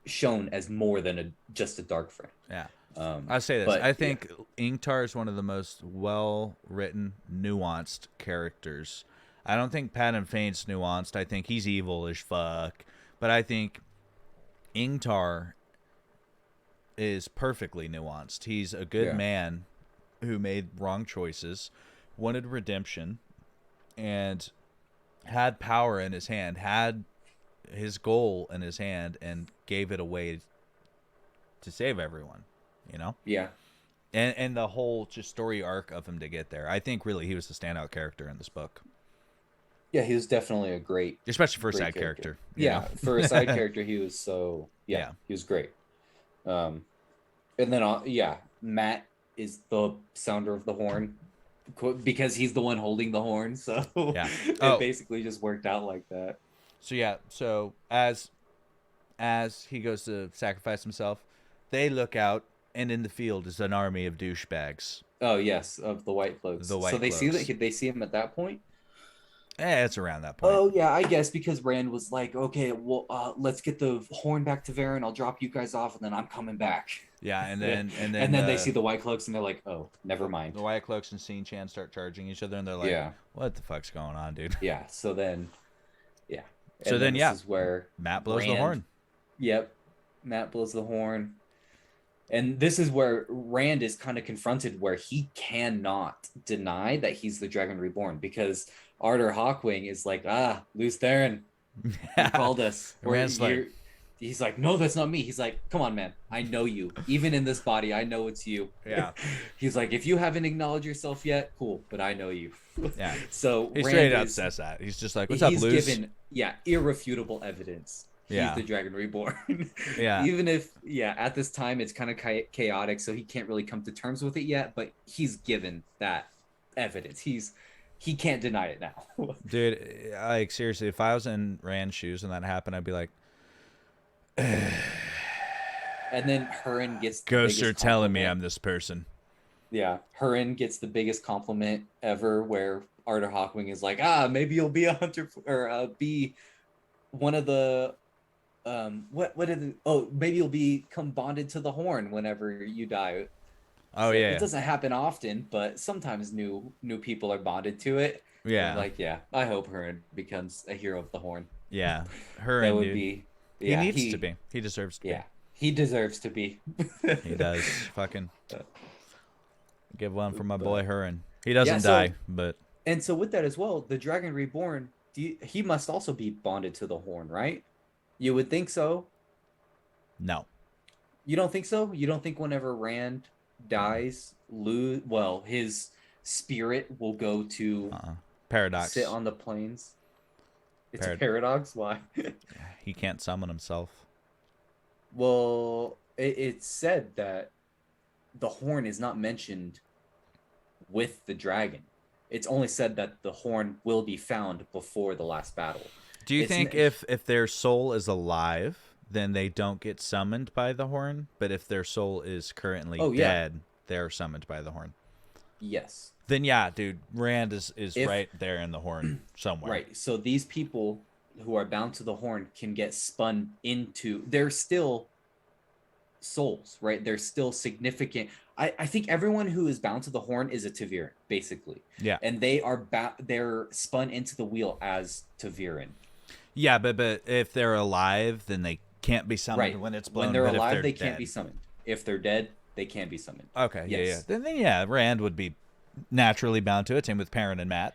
shown as more than just a dark friend. Yeah. I'll say this. But I think Ingtar is one of the most well-written, nuanced characters. I don't think Padden Fane's nuanced. I think he's evil as fuck. But I think Ingtar is perfectly nuanced. He's a good man who made wrong choices, wanted redemption, and had power in his hand, had his goal in his hand, and gave it away to save everyone, you know? Yeah. And the whole just story arc of him to get there. I think really he was the standout character in this book. Yeah, he was definitely a great, especially for a side character. Yeah, for a side character, he was so he was great. And then Matt is the sounder of the horn because he's the one holding the horn. So it basically just worked out like that. So as he goes to sacrifice himself, they look out, and in the field is an army of douchebags. Oh yes, of the White Cloaks. So they see him at that point. It's around that point. Oh yeah, I guess because Rand was like, okay, well, let's get the horn back to Varen. I'll drop you guys off, and then I'm coming back. Yeah, and then they see the White Cloaks, and they're like, oh, never mind. The White Cloaks and Scene Chan start charging each other, and they're like, what the fuck's going on, dude? Yeah. So then, this is where Matt blows the horn. Yep, Matt blows the horn. And this is where Rand is kind of confronted, where he cannot deny that he's the Dragon Reborn, because Arthur Hawkwing is like, Luce Theron, you called us. He's like, no, that's not me. He's like, come on, man. I know you. Even in this body, I know it's you. Yeah. He's like, if you haven't acknowledged yourself yet, cool, but I know you. Yeah. So he straight up says that. He's just like, what's up, Luce? He's given, irrefutable evidence. He's the Dragon Reborn. Yeah. Even if, at this time it's kind of chaotic, so he can't really come to terms with it yet, but he's given that evidence. He can't deny it now. Dude, like, seriously, if I was in Rand's shoes and that happened, I'd be like, and then Perrin gets the ghosts are telling me I'm this person. Yeah, Perrin gets the biggest compliment ever, where Arthur Hawkwing is like, maybe you'll be a hunter, or be one of the maybe you'll become bonded to the horn whenever you die. Oh, so it doesn't happen often, but sometimes new people are bonded to it. I hope Perrin becomes a hero of the horn. Yeah, Perrin, that would be. He needs to be. He deserves to be. Yeah, he deserves to be. He does. Fucking give one for my boy Perrin. He doesn't die, but. And so with that as well, the Dragon Reborn, he must also be bonded to the horn, right? You would think so. No. You don't think so? You don't think whenever Rand dies, his spirit will go to Paradox, sit on the plains? It's a paradox? Why? He can't summon himself. Well, it's said that the horn is not mentioned with the dragon. It's only said that the horn will be found before the last battle. Do you think if their soul is alive, then they don't get summoned by the horn? But if their soul is currently dead, they're summoned by the horn? Yes. Then dude, Rand is right there in the horn somewhere. Right. So these people who are bound to the horn can get spun into... They're still souls, right? They're still significant. I think everyone who is bound to the horn is a ta'veren, basically. Yeah. And they are they're spun into the wheel as ta'veren. Yeah, but if they're alive, then they can't be summoned when it's blown. When they're alive, they can't be summoned. If they're dead, they can be summoned. Okay, yes. Then Rand would be naturally bound to it. Same with Perrin and Matt.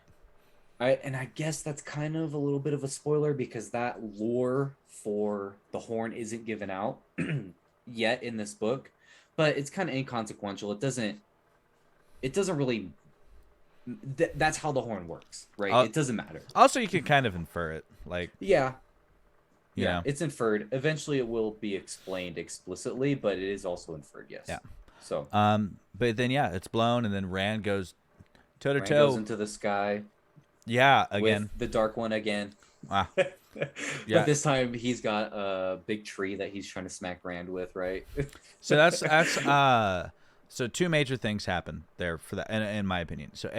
And I guess that's kind of a little bit of a spoiler, because that lore for the horn isn't given out yet in this book, but it's kind of inconsequential. It doesn't really. That's how the horn works, right? It doesn't matter. Also, you can kind of infer it, like it's inferred. Eventually, it will be explained explicitly, but it is also inferred. Yes. Yeah. So. But then it's blown, and then Rand goes toe to toe. Goes into the sky. Yeah, again. With the Dark One again. Wow. But this time he's got a big tree that he's trying to smack Rand with, right? So that's so two major things happen there for that, in my opinion. So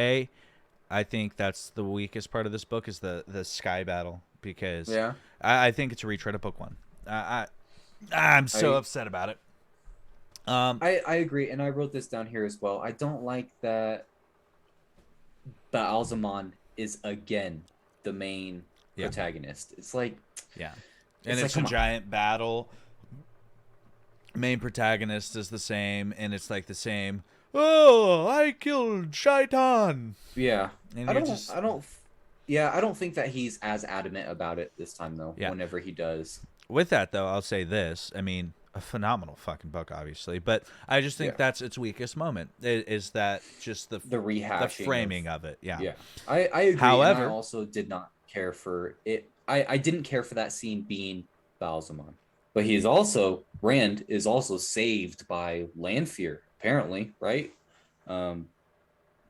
I think that's the weakest part of this book is the sky battle, because Yeah. I think it's a retread of book one. I'm so I upset about it. Um, I agree, and I wrote this down here as well. I don't like that Bayle Domon is again the main yeah, protagonist. yeah, and It's like it's a come on. giant battle. Main protagonist is the same, and it's like the same. Oh, I killed Shaitan, Yeah. and I you're don't just I don't yeah, I don't think that he's as adamant about it this time though, yeah. whenever he does. With that though, I'll say this. I mean, a phenomenal fucking book, obviously, but I just think Yeah. that's its weakest moment. Is that just The the rehashing of framing of it? Yeah. yeah. I agree, and I However, also did not care for it. I didn't care for that scene being Balsamon. But he is also Rand is also saved by Lanfear, apparently, right? Um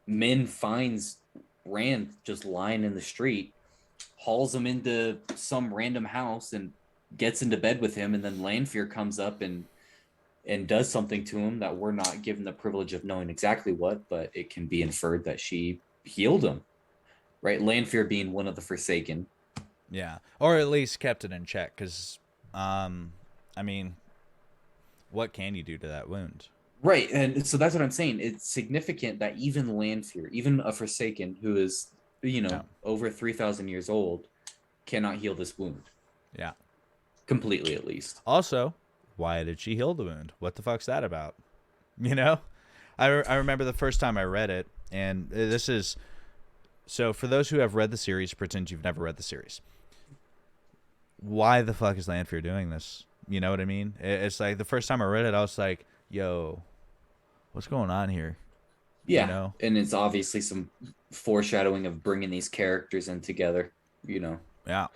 Min finds Rand just lying in the street, hauls him into some random house and gets into bed with him, and then Lanfear comes up and does something to him that we're not given the privilege of knowing exactly what, but it can be inferred that she healed him, right? Lanfear being one of the Forsaken. yeah, or at least kept it in check, because, I mean, what can you do to that wound? Right, and so that's what I'm saying. It's significant that even Lanfear, even a Forsaken who is, Yeah, over 3,000 years old, cannot heal this wound yeah. completely, at least. Also, why did she heal the wound? What the fuck's that about? You know, I remember the first time I read it, and this is so for those who have read the series, pretend you've never read the series. Why the fuck is Lanfear doing this? You know what I mean? It's like the first time I read it, I was like, "Yo, what's going on here?" You Yeah, know? and it's obviously some foreshadowing of bringing these characters in together. You know, Yeah,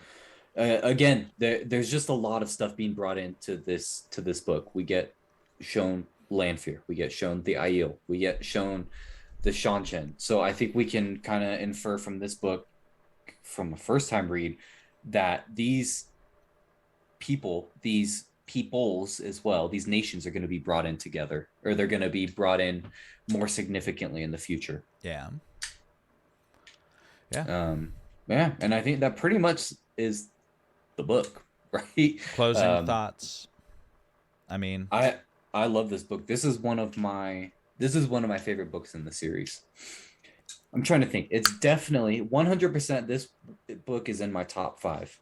again, there's just a lot of stuff being brought into this book. We get shown Lanfear, we get shown the Aiel, we get shown the Shanchen. So I think we can kind of infer from this book, from a first time read, that these peoples as well, these nations are going to be brought in together, or they're going to be brought in more significantly in the future. yeah, yeah. Um, yeah, and I think that pretty much is the book, right? Closing Um, thoughts. I mean, I I love this book. This is one of my favorite books in the series. I'm trying to think. It's definitely 100%. This book is in my top 5,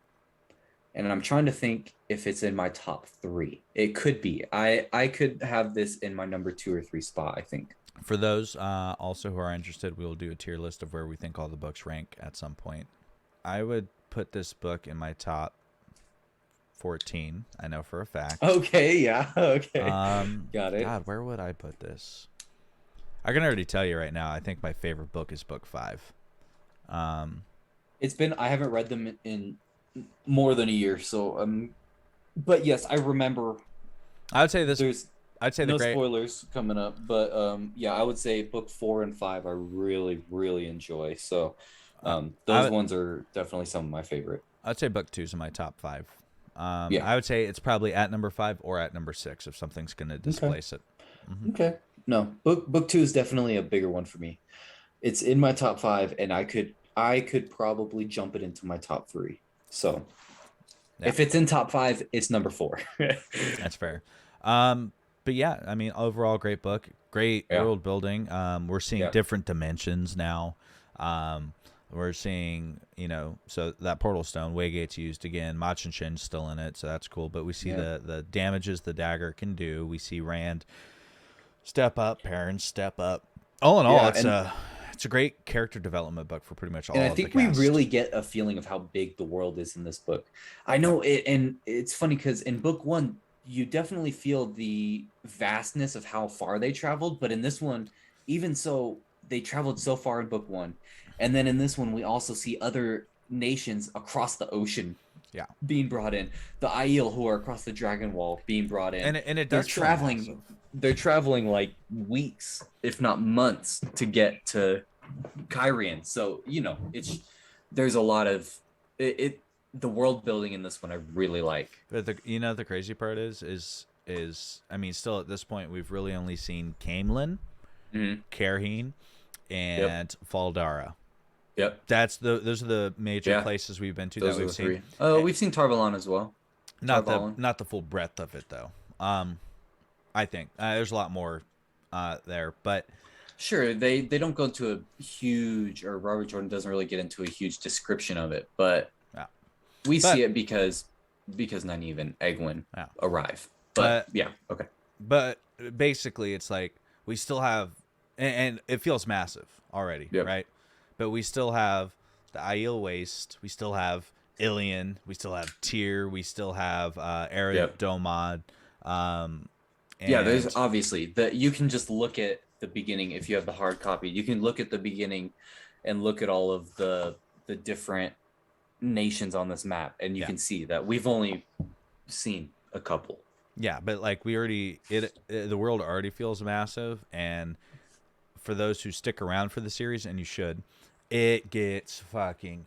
and I'm trying to think if it's in my top 3. It could be. I could have this in my number 2 or 3 spot, I think. for those also who are interested, we will do a tier list of where we think all the books rank at some point. I would put this book in my top 14. I know for a fact. Okay, yeah, okay, got it. God, where would I put this? I can already tell you right now. I think my favorite book is book 5. Um, I haven't read them in more than a year, so but yes, I remember. I would say this. There's I'd say the no great. spoilers coming up, but yeah, I would say book 4 and 5 I really really enjoy. So those I ones are definitely some of my favorite. I'd say book 2 is in my top 5. Yeah. I would say it's probably at number 5 or at number 6 if something's going to Okay. displace it. Hmm. Okay. No, book 2 is definitely a bigger one for me. It's in my top 5, and I could probably jump it into my top 3. So Yeah, if it's in top 5, it's number 4. that's fair. But yeah, I mean, overall, great book, great Yeah. world building. We're seeing Yeah. different dimensions now. We're seeing, so that portal stone, Waygate's used again. Machin Shin's still in it, so that's cool. But we see Yeah. the damages the dagger can do. We see Rand step up, Perrin step up. All in all, Yeah, it's a great character development book for pretty much and all I of the think we cast. really get a feeling of how big the world is in this book. I know it, and it's funny because in book 1, you definitely feel the vastness of how far they traveled, but in this one, even so, they traveled so far in book 1, and then in this one, we also see other nations across the ocean Yeah, being brought in. The Aiel who are across the Dragon Wall being brought in. and it They're does feel traveling. massive. They're traveling like weeks, if not months, to get to Cairhien. So it's there's a lot of it. The world building in this one I really like. But the crazy part is I mean, still at this point we've really only seen Camelin, Mhm. Cairhien, Yep. and Dara. Yep. Those are the major Yeah. places we've been to Those that are we've the seen. three. Oh, we've seen Tarvalon as well. Tarvalon. Not the full breadth of it though. I think there's a lot more there, but Sure, they don't go into a huge, or Robert Jordan doesn't really get into a huge description of it, but yeah. we But see it because Nynaeve and Egwene yeah. arrive. But But yeah, okay. but basically it's like we still have, and it feels massive already, Yep. right? But we still have the Aiel Waste, we still have Ilion, we still have Tyr, we still have Yep. Domon, Yeah, there's and obviously that you can just look at the beginning if you have the hard copy. You can look at the beginning and look at all of the different nations on this map, and you yeah. can see that we've only seen a couple. Yeah, but like we already the world already feels massive, and for those who stick around for the series, and you should, it gets fucking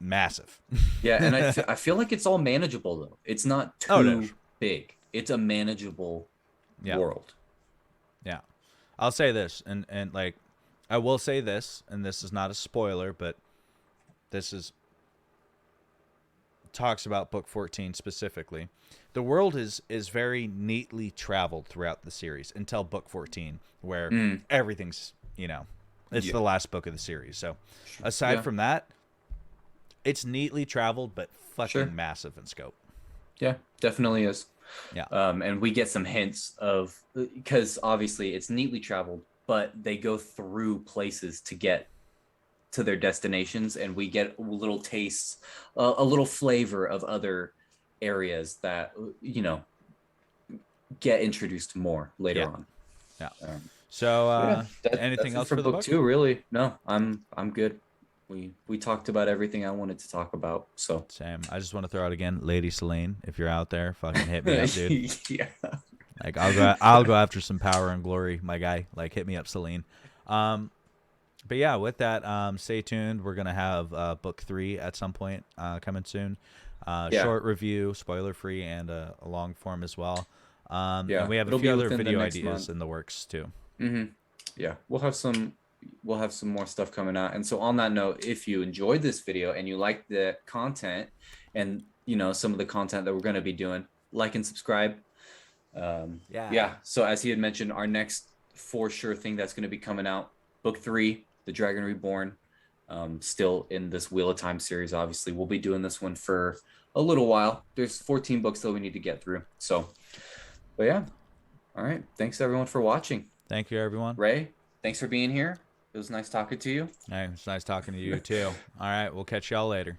massive. Yeah, and I feel like it's all manageable though. It's not Oh, it is. too big. It's a manageable Yeah, world. yeah. I'll say this, and like, I will say this, and this is not a spoiler, but this is talks about book 14 specifically. The world is very neatly traveled throughout the series until book 14, where everything's, it's the last book of the series. So aside from that, it's neatly traveled, but fucking massive in scope. Yeah, definitely is. Yeah. And we get some hints of, because obviously it's neatly traveled, but they go through places to get to their destinations, and we get little tastes, a little flavor of other areas that get introduced more later on. Yeah. So anything that's else for for the book book? 2, really. No, I'm good. We talked about everything I wanted to talk about. So Sam, I just want to throw out again, Lady Selene, if you're out there, fucking hit me up, dude. Yeah. Like I'll go after some power and glory, my guy. Like hit me up, Selene. But yeah, with that, stay tuned. We're gonna have book 3 at some point coming soon. Short review, spoiler free, and a long form as well. And we have a few other video ideas in the works too. Yeah, we'll have some more stuff coming out. And so on that note, if you enjoyed this video and you like the content and some of the content that we're going to be doing, like and subscribe. So as he had mentioned, our next for sure thing that's going to be coming out, book 3, The Dragon Reborn, still in this Wheel of Time series. Obviously we'll be doing this one for a little while. There's 14 books that we need to get through, so but yeah. All right, thanks everyone for watching. Thank you, everyone. Ray, thanks for being here. It was nice talking to you. Hey, it's nice talking to you too. All right, we'll catch y'all later.